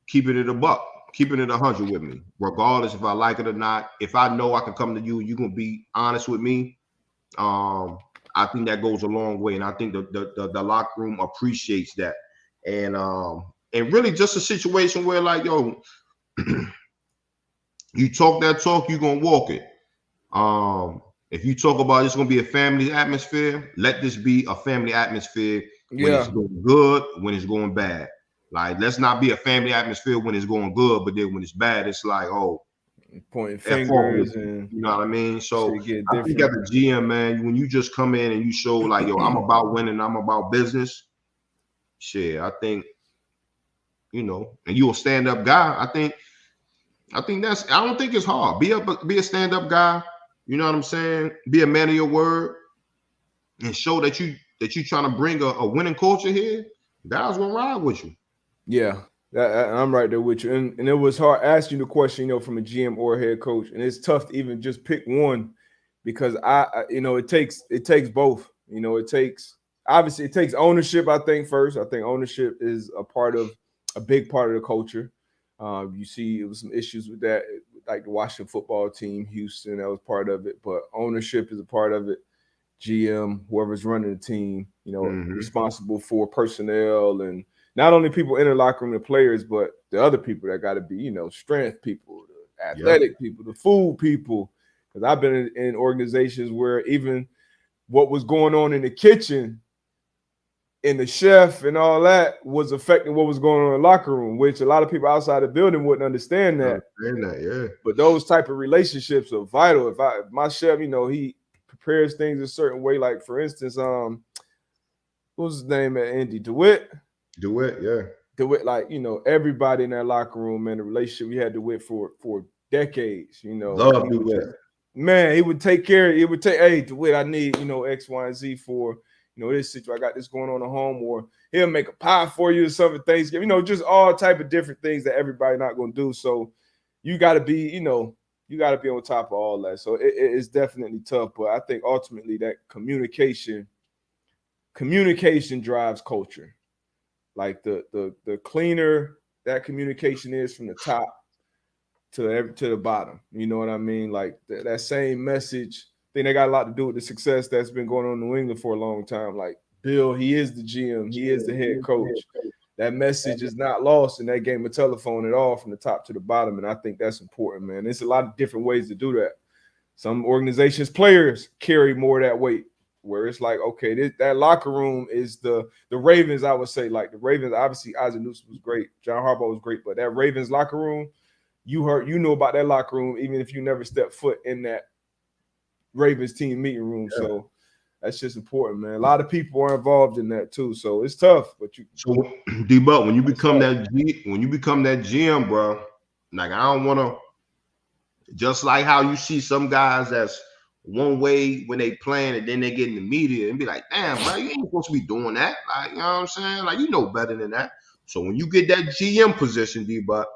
keeping it a buck, keeping it 100 with me, regardless if I like it or not. If I know I can come to you, you're gonna be honest with me. I think that goes a long way, and I think the locker room appreciates that. And really just a situation where like, yo, you talk that talk, you're gonna walk it. If you talk about it's gonna be a family atmosphere, let this be a family atmosphere when it's going good, when it's going bad. Like, let's not be a family atmosphere when it's going good, but then when it's bad, it's like, oh, pointing fingers, and you know what I mean? So I different. think as a GM, man, when you just come in and you show like, yo, I'm about winning, I'm about business. Shit, I think, you know, and you're a stand-up guy. I think that's, I don't think it's hard. Be a stand-up guy. You know what I'm saying? Be a man of your word and show that you trying to bring a winning culture here. Guys gonna ride with you. Yeah, I'm right there with you. And it was hard asking the question, you know, from a GM or a head coach, and it's tough to even just pick one because I you know, it takes both. You know, it takes ownership. I think first. I think ownership is a big part of the culture. You see, it was some issues with that, like the Washington football team, Houston, that was part of it. But ownership is a part of it. GM, whoever's running the team, you know, responsible for personnel and not only people in the locker room, the players, but the other people that got to be, you know, strength people, the athletic people, the food people. Because I've been in organizations where even what was going on in the kitchen and the chef and all that was affecting what was going on in the locker room, which a lot of people outside the building wouldn't understand that. But those type of relationships are vital. If my chef, you know, he prepares things a certain way, like for instance, what's his name at Indy? DeWitt, like, you know, everybody in that locker room, man, the relationship we had DeWitt for decades, you know. Love DeWitt. Man, he would take care. He would take, hey, DeWitt, I need, you know, X, Y, and Z for, you know, this situation. I got this going on at home, or he'll make a pie for you or something Thanksgiving, you know, just all type of different things that everybody not going to do. So you got to be, you know, you got to be on top of all that. So it's definitely tough, but I think ultimately that communication drives culture. Like the cleaner that communication is from the top to the bottom, you know what I mean? Like that same message. I think they got a lot to do with the success that's been going on in New England for a long time. Like Bill, he is the GM, he is the head coach. That message is not lost in that game of telephone at all, from the top to the bottom. And I think that's important, man. There's a lot of different ways to do that. Some organizations, players carry more of that weight, where it's like, okay, that locker room is the Ravens, I would say. Like the Ravens, obviously Isaac Newsom was great, John Harbaugh was great, but that Ravens locker room, you know about that locker room, even if you never stepped foot in that Ravens team meeting room. Yeah. So that's just important, man. A lot of people are involved in that too, so it's tough. But so D-Buck, when you become that GM, bro, like I don't want to. Just like how you see some guys that's one way when they playing and then they get in the media and be like, damn, bro, you ain't supposed to be doing that. Like, you know what I'm saying? Like, you know better than that. So when you get that GM position, D-Buck,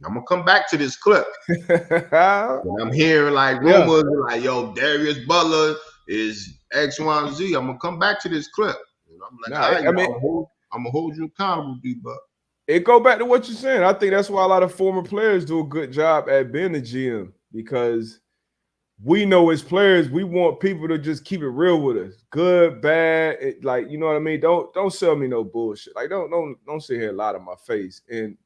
I'm going to come back to this clip. I'm hearing like rumors like, yo, Darius Butler is X, Y, and Z. I'm going to come back to this clip. And I'm like, I'm going to hold you accountable, D-Buck. It go back to what you're saying. I think that's why a lot of former players do a good job at being a GM, because we know as players, we want people to just keep it real with us. Good, bad, like, you know what I mean? Don't sell me no bullshit. Like, don't sit here and lie to my face. And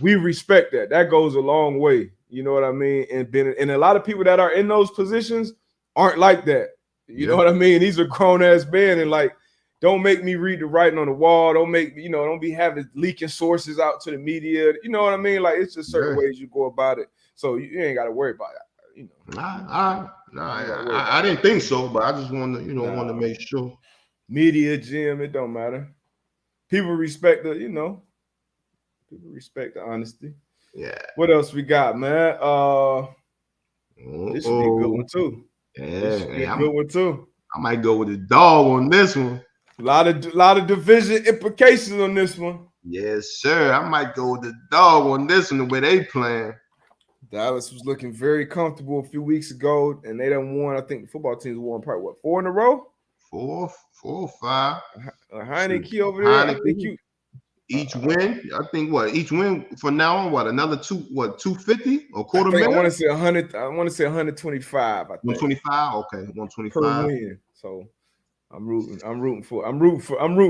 we respect that. That goes a long way. You know what I mean? And a lot of people that are in those positions aren't like that. You know what I mean? These are grown-ass men, and like, don't make me read the writing on the wall. Don't make, don't be having leaking sources out to the media. You know what I mean? Like, it's just certain ways you go about it. So you ain't got to worry about it. I didn't think so, but I just want to, want to make sure. Media, Jim, it don't matter. People respect people respect the honesty. Yeah. What else we got, man? This should be a good one too. Yeah, this should be a good one too. I might go with the dog on this one. A lot of division implications on this one. Yes, sir. I might go with the dog on this one, the way they playing. Dallas was looking very comfortable a few weeks ago, and they done won. I think the football teams won probably 4 in a row? 4 or 5. Heineke over there. I think each win. I think each win for now on another 250 or quarter million? I want to say 100. I want to say 125. I think 125. Okay, 125 per win. So I'm rooting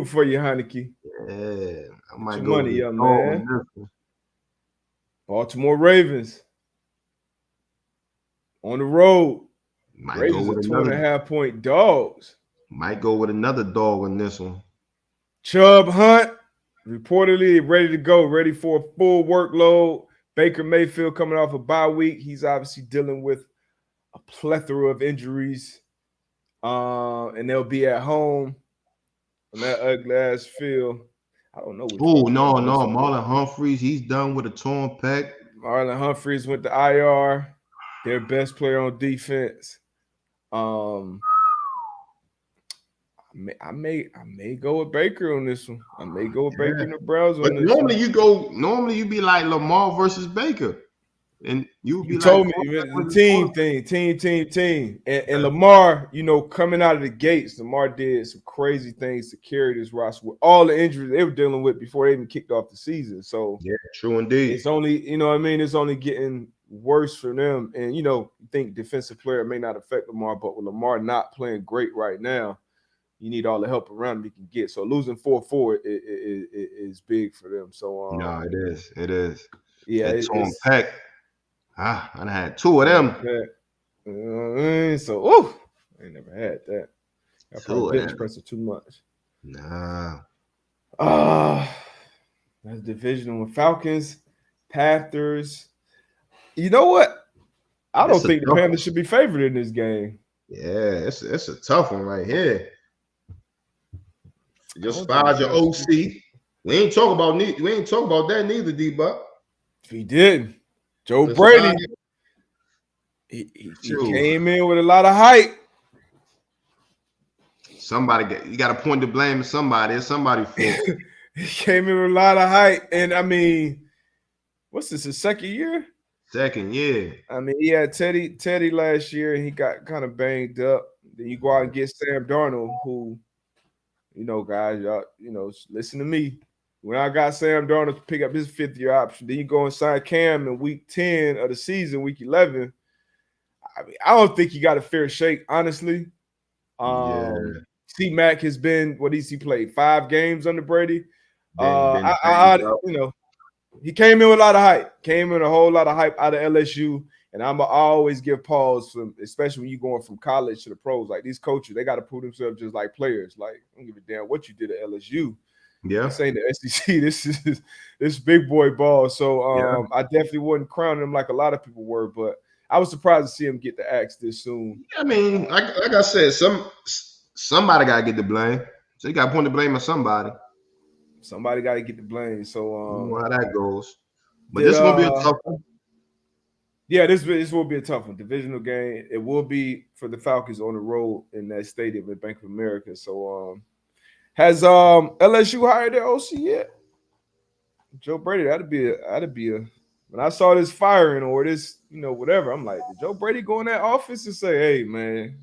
for you, Heineke. Yeah, I might Get go money, young man. Baltimore Ravens on the road. Ravens are 2.5-point dogs. Might go with another dog on this one. Chubb Hunt reportedly ready to go, ready for a full workload. Baker Mayfield coming off a bye week. He's obviously dealing with a plethora of injuries. And they'll be at home on that ugly ass field. I don't know. Oh, no. Marlon Humphreys, he's done with a torn pec. Marlon Humphreys went to IR, their best player on defense. I may go with Baker on this one. I may go with Baker and the Browns on this one. Normally you be like Lamar versus Baker. And you told me the team. And Lamar, coming out of the gates, Lamar did some crazy things to carry this roster with all the injuries they were dealing with before they even kicked off the season. So yeah, true indeed. It's only, it's only getting worse for them. And you think defensive player may not affect Lamar, but with Lamar not playing great right now, you need all the help around him you can get. So losing 4-4 is big for them. So no, it is. It is. Yeah, it's on pack. I had 2 of them. So, I ain't never had that. I probably bench pressing too much. Nah. That's divisional with Falcons, Panthers. You know what? I don't think the Panthers should be favored in this game. Yeah, it's a tough one right here. Just fired your OC. We ain't talk about that neither, D-Buck. He did. Joe Brady. He came in with a lot of hype. You got to point the blame at somebody. It's somebody's fault. He came in with a lot of hype, and I mean, what's this? His second year? Second year. I mean, he had Teddy last year, and he got kind of banged up. Then you go out and get Sam Darnold, who, guys, y'all, listen to me. When I got Sam Darnold to pick up his 5th-year option, then you go and sign Cam in week 10 of the season, week 11. I mean, I don't think he got a fair shake, honestly. C-Mac has been, he played 5 games under Brady. He came in with a lot of hype. Came in a whole lot of hype out of LSU. And I always give pause, especially when you're going from college to the pros. Like, these coaches, they got to prove themselves just like players. Like, I don't give a damn what you did at LSU. Yeah, this ain't the SEC. This big boy ball. So I definitely wasn't crowning him like a lot of people were, but I was surprised to see him get the axe this soon. I mean, like I said, somebody got to get the blame. So you got to point the blame at somebody. Somebody got to get the blame. So you know how that goes. But this will be a tough one. Yeah, this will be a tough one. Divisional game. It will be for the Falcons on the road in that stadium at Bank of America. So has LSU hired their OC yet? Joe Brady, that'd be a when I saw this firing or this, whatever, I'm like, did Joe Brady go in that office and say, hey man,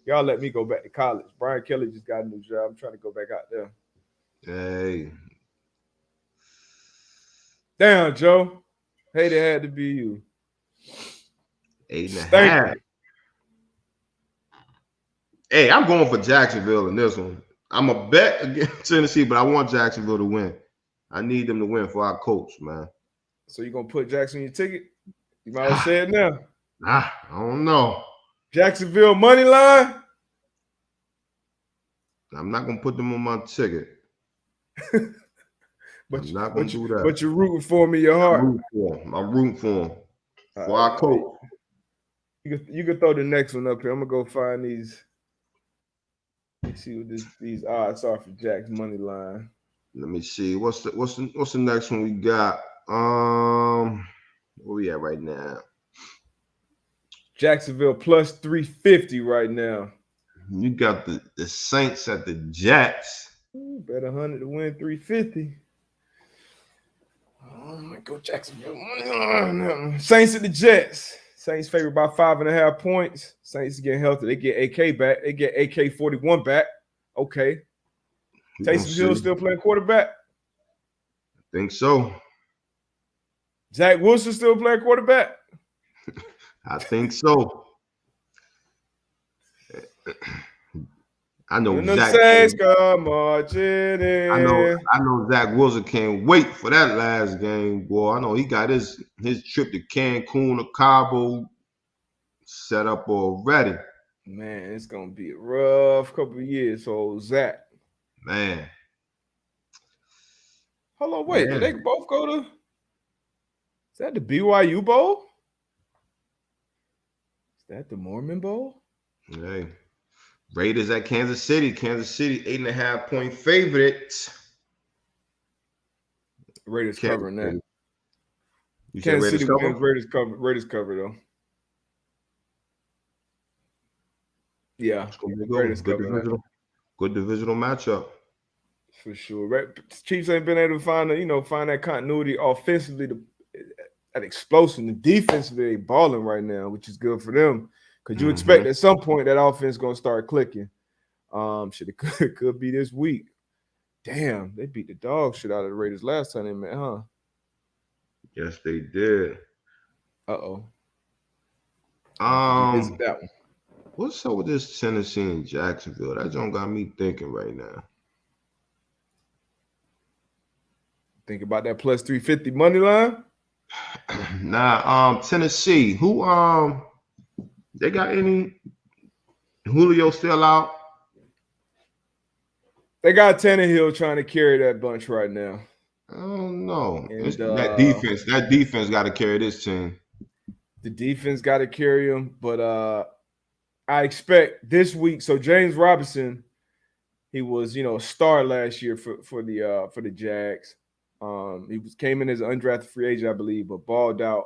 y'all let me go back to college? Brian Kelly just got a new job. I'm trying to go back out there. Hey. Damn, Joe. Hey, it had to be you. 8.5. Hey, I'm going for Jacksonville in this one. I'm a bet against Tennessee, but I want Jacksonville to win. I need them to win for our coach, man. So you gonna put Jackson in your ticket? You might as well say it now. I don't know. Jacksonville money line. I'm not gonna put them on my ticket. I'm not gonna do that. But you're rooting for me, your heart. I'm rooting for him. For our Right. coach. You can throw the next one up here. I'm gonna go find these. See what these odds are for Jack's money line. Let me see. What's the next one we got? Where we at right now? Jacksonville plus 350 right now. You got the Saints at the Jets. Ooh, bet 100 to win 350. Go Jacksonville. Saints at the Jets. Saints favored by 5.5 points. Saints getting healthy. They get AK back. They get AK 41 back. Okay. Taysom Hill still playing quarterback? I think so. Zach Wilson still playing quarterback? I think so. I know Zach. I know Zach Wilson can't wait for that last game, boy. I know he got his trip to Cancun or Cabo set up already. Man, it's gonna be a rough couple of years. So Zach, man, hold on, wait. Did they both go to? Is that the BYU Bowl? Is that the Mormon Bowl? Hey. Raiders at Kansas City. Kansas City, 8.5 point favorites. Raiders covering that. You Kansas City wins. Raiders cover though. Yeah, Raiders cover that. Good divisional matchup. For sure. Chiefs ain't been able to find that continuity offensively, that explosion. Defensively, they balling right now, which is good for them. Because you expect at some point that offense is going to start clicking. It could be this week. Damn, they beat the dog shit out of the Raiders last time they met, huh? Yes, they did. Uh-oh. That one. What's up with this Tennessee and Jacksonville? That don't got me thinking right now. Think about that plus 350 money line? Nah, Tennessee. Who they got any Julio still out? They got Tannehill trying to carry that bunch right now. I don't know. That defense got to carry this team. The defense got to carry them, but I expect this week. So James Robinson, he was a star last year for the Jags. He came in as an undrafted free agent, I believe, but balled out.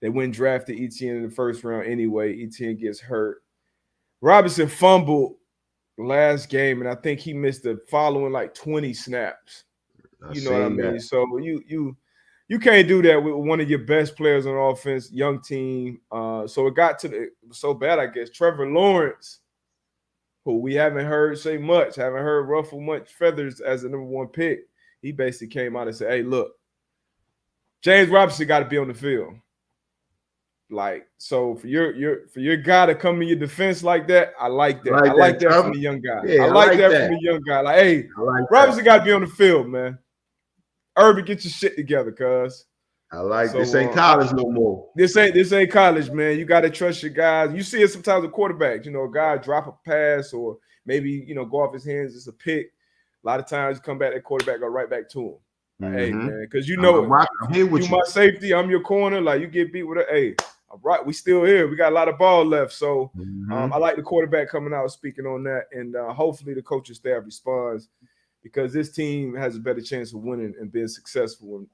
They went and drafted Etienne in the first round anyway. Etienne gets hurt. Robinson fumbled last game, and I think he missed the following 20 snaps. You know what I mean? That. So you can't do that with one of your best players on offense, young team. So it got so bad, I guess. Trevor Lawrence, who we haven't heard say much, haven't heard ruffle much feathers as the number one pick. He basically came out and said, "Hey, look, James Robinson got to be on the field." So for your guy to come in your defense like that, I like that. I like that from the young guy. Yeah, I like that from the young guy. Hey, Robinson got to be on the field, man. Urban, get your shit together, cuz. This ain't college no more. This ain't college, man. You got to trust your guys. You see it sometimes with quarterbacks. A guy drop a pass or maybe go off his hands. It's a pick. A lot of times, come back, that quarterback go right back to him. Hey, man, because you my safety. I'm your corner. You get beat with a hey. All right, we still here. We got a lot of ball left. So I like the quarterback coming out speaking on that. And hopefully the coaching staff responds because this team has a better chance of winning and being successful when,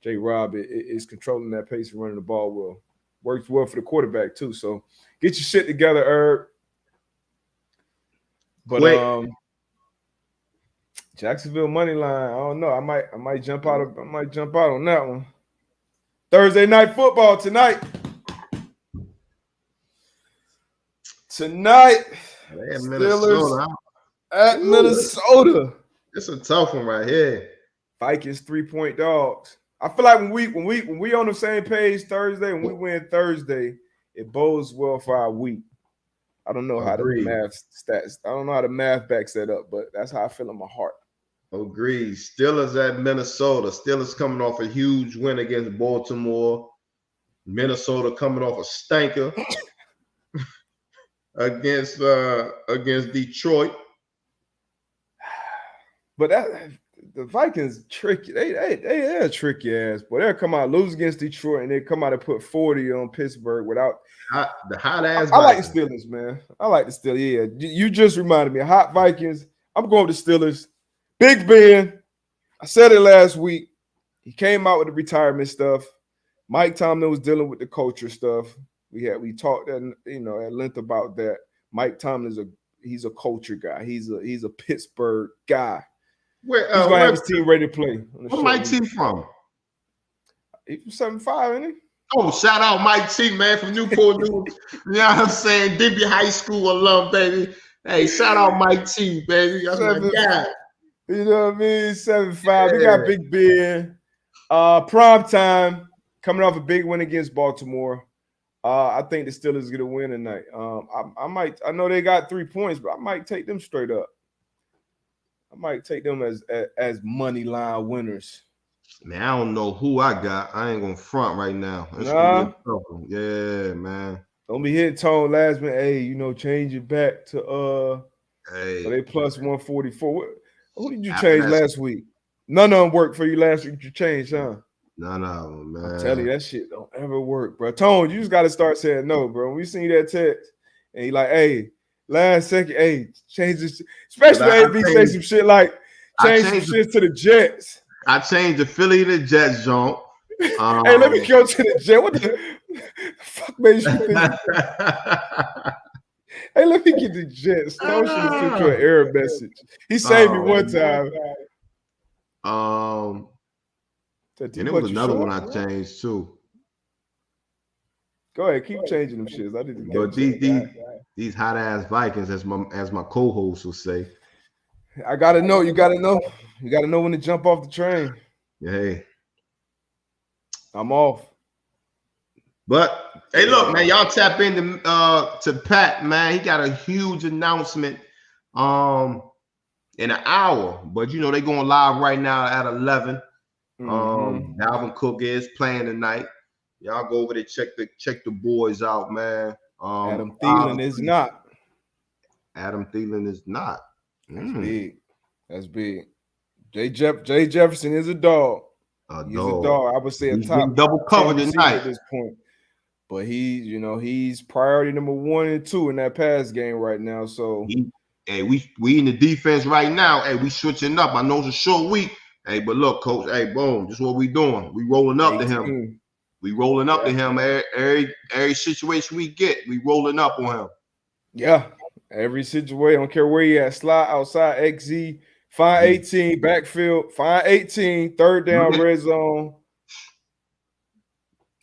J-Rob is controlling that pace and running the ball well. Works well for the quarterback, too. So get your shit together, Herb. But Jacksonville money line, I don't know. I might jump out on that one. Thursday night football tonight. Steelers at Minnesota. It's a tough one right here. Vikings 3-point dogs. I feel like when we on the same page Thursday, when we win Thursday, it bodes well for our week. I don't know how the math stats. I don't know how the math backs that up, but that's how I feel in my heart. Agreed. Steelers at Minnesota. Steelers coming off a huge win against Baltimore. Minnesota coming off a stinker against Detroit. But the Vikings tricky. They're a tricky ass. But they'll come out, lose against Detroit, and they come out and put 40 on Pittsburgh without The hot ass. I like the Steelers, man. I like the Steelers. Yeah, you just reminded me. Hot Vikings. I'm going with the Steelers. Big Ben. I said it last week. He came out with the retirement stuff. Mike Tomlin was dealing with the culture stuff. We talked at length about that. Mike Tomlin he's a culture guy. He's a Pittsburgh guy. He's gonna have his team ready to play. Where Mike T from? He's from 7-5, isn't he? Oh, shout out Mike T, man, from Newport News. You know what I'm saying? Dibby High School alum, baby. Hey, shout out Mike T, baby. That's my guy. You know what I mean? 7-5. Yeah. We got Big Ben. Prime time, coming off a big win against Baltimore. I think the Steelers are gonna win tonight. I know they got 3 points, but I might take them straight up. I might take them as money line winners. Man, I don't know who I got. I ain't gonna front right now. Yeah, man. Don't be hitting Tone last minute. Hey, change it back to so they plus 144. Who did you change last week? None of them worked for you last week. You changed, huh? None of them, man. I'm telling you, that shit don't ever work, bro. Tone, you just got to start saying no, bro. When we seen that text, and he like, hey, last second, hey, change this. Especially AB say some shit like, change some shit to the Jets. I changed the Philly to the Jets, John. Hey, let me go to the Jets. What the fuck made you think? Hey, let me get the Jets. Tone should have sent you an error message. He saved me one time. And there was another one I changed too. Go ahead, keep changing them shits. I didn't. But these hot ass Vikings, as my co-host will say. I gotta know. You gotta know. You gotta know when to jump off the train. Hey, I'm off. But hey, look, man, y'all tap into to Pat, man. He got a huge announcement in an hour, but they going live right now at 11. Dalvin Cook is playing tonight. Y'all go over there, check the boys out, man. Adam Thielen is not. Adam Thielen is not. That's big. That's big. Jay Jefferson is a dog. He's a dog. I would say he's top double covered tonight at this point. But he's priority number 1 and 2 in that pass game right now. So we in the defense right now. Hey, we switching up. I know it's a short week. Hey, but look, coach. Hey, boom. This is what we doing. We rolling up to him. We rolling up to him. Every situation we get, we rolling up on him. Yeah, every situation. I don't care where you at. Slide outside, XZ, find 18, backfield, find 18, third down, red zone.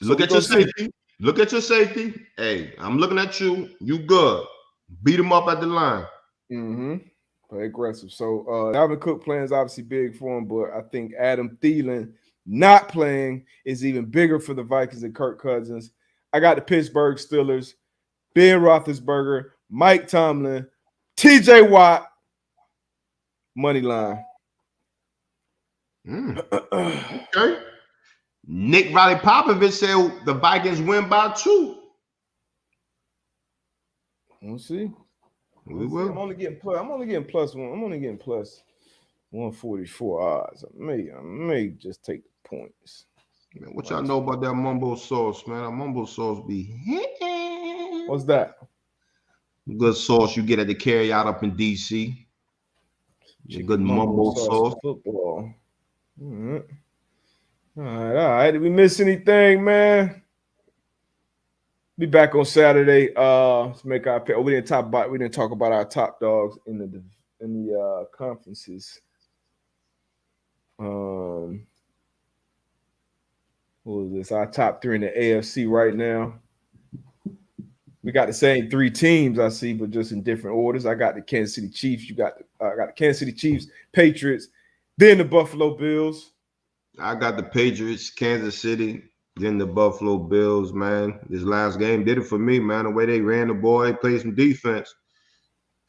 Look at your safety. Look at your safety. Hey, I'm looking at you. You good. Beat him up at the line. Play aggressive. So Dalvin Cook playing is obviously big for him, but I think Adam Thielen not playing is even bigger for the Vikings and Kirk Cousins. I got the Pittsburgh Steelers, Ben Roethlisberger, Mike Tomlin, TJ Watt, money line. Okay. Nick Riley Popovich said the Vikings win by 2. We'll see. We will. I'm only getting plus 1. I'm only getting plus 144 odds. I may just take the points. Man, what y'all know about that mumbo sauce, man? That mumbo sauce be hitting. What's that? Good sauce you get at the carry out up in DC. Good mumbo sauce. Football. All right. Did we miss anything, man? Be back on Saturday. Let's make our pick. We didn't talk about our top dogs in the conferences. What was this? Our top 3 in the AFC right now. We got the same 3 teams I see, but just in different orders. I got the Kansas City Chiefs. I got the Kansas City Chiefs, Patriots, then the Buffalo Bills. I got the Patriots, Kansas City, then the Buffalo Bills, man. This last game did it for me, man. The way they ran the ball, they played some defense.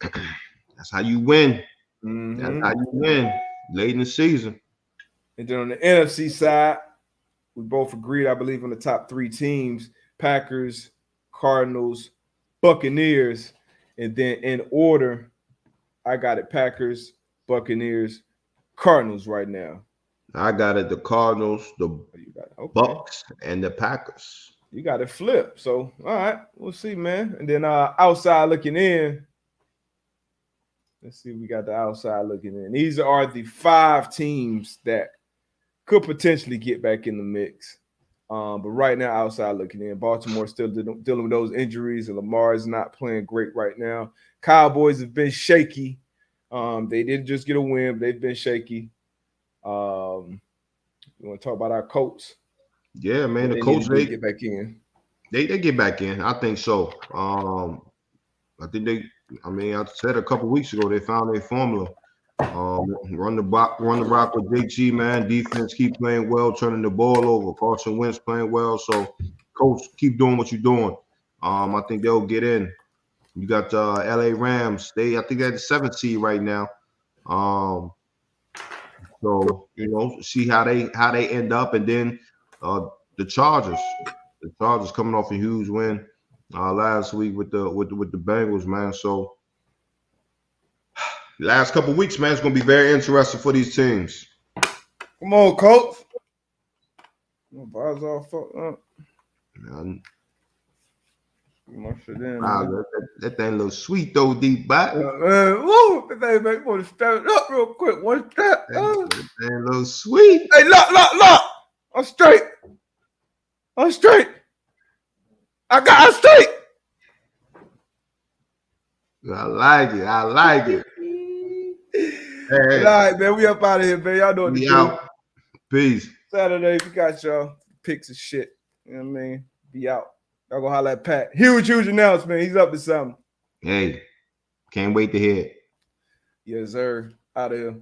That's how you win. That's how you win late in the season. And then on the NFC side, we both agreed, I believe, on the top 3 teams: Packers, Cardinals, Buccaneers. And then in order, I got it: Packers, Buccaneers, Cardinals right now? I got it. The Cardinals, the You got it. Okay. Bucks, and the Packers. You got it flipped. So, all right, we'll see, man. And then outside looking in. Let's see, we got the outside looking in. These are the 5 teams that could potentially get back in the mix. But right now, outside looking in, Baltimore still dealing with those injuries, and Lamar is not playing great right now. Cowboys have been shaky. They didn't just get a win, but they've been shaky. We want to talk about our Colts. Yeah, man. The They Colts, need to get back in. They get back in. I think so. I think I said a couple weeks ago they found their formula. Run the rock with JG, man. Defense keep playing well, turning the ball over. Carson Wentz playing well. So, coach, keep doing what you're doing. I think they'll get in. You got LA Rams. I think they're the 7th seed right now. So see how they end up, and then the Chargers. The Chargers coming off a huge win last week with the Bengals, man. So last couple weeks, man, it's gonna be very interesting for these teams. Come on, Coach. My bars all fucked up. Man. That thing looks sweet though, deep back. Woo! That thing make me want to stand it up real quick. One step. That thing looks sweet. Hey, look! I'm straight. I got straight. I like it. Hey. All right, man. We up out of here, man. Y'all know what to do. Out. Peace. Saturday, we got y'all picks and shit. You know what I mean? Be out. Y'all go holler at Pat. Huge announcement. He's up to something. Hey, can't wait to hear it. Yes, sir. Out of here.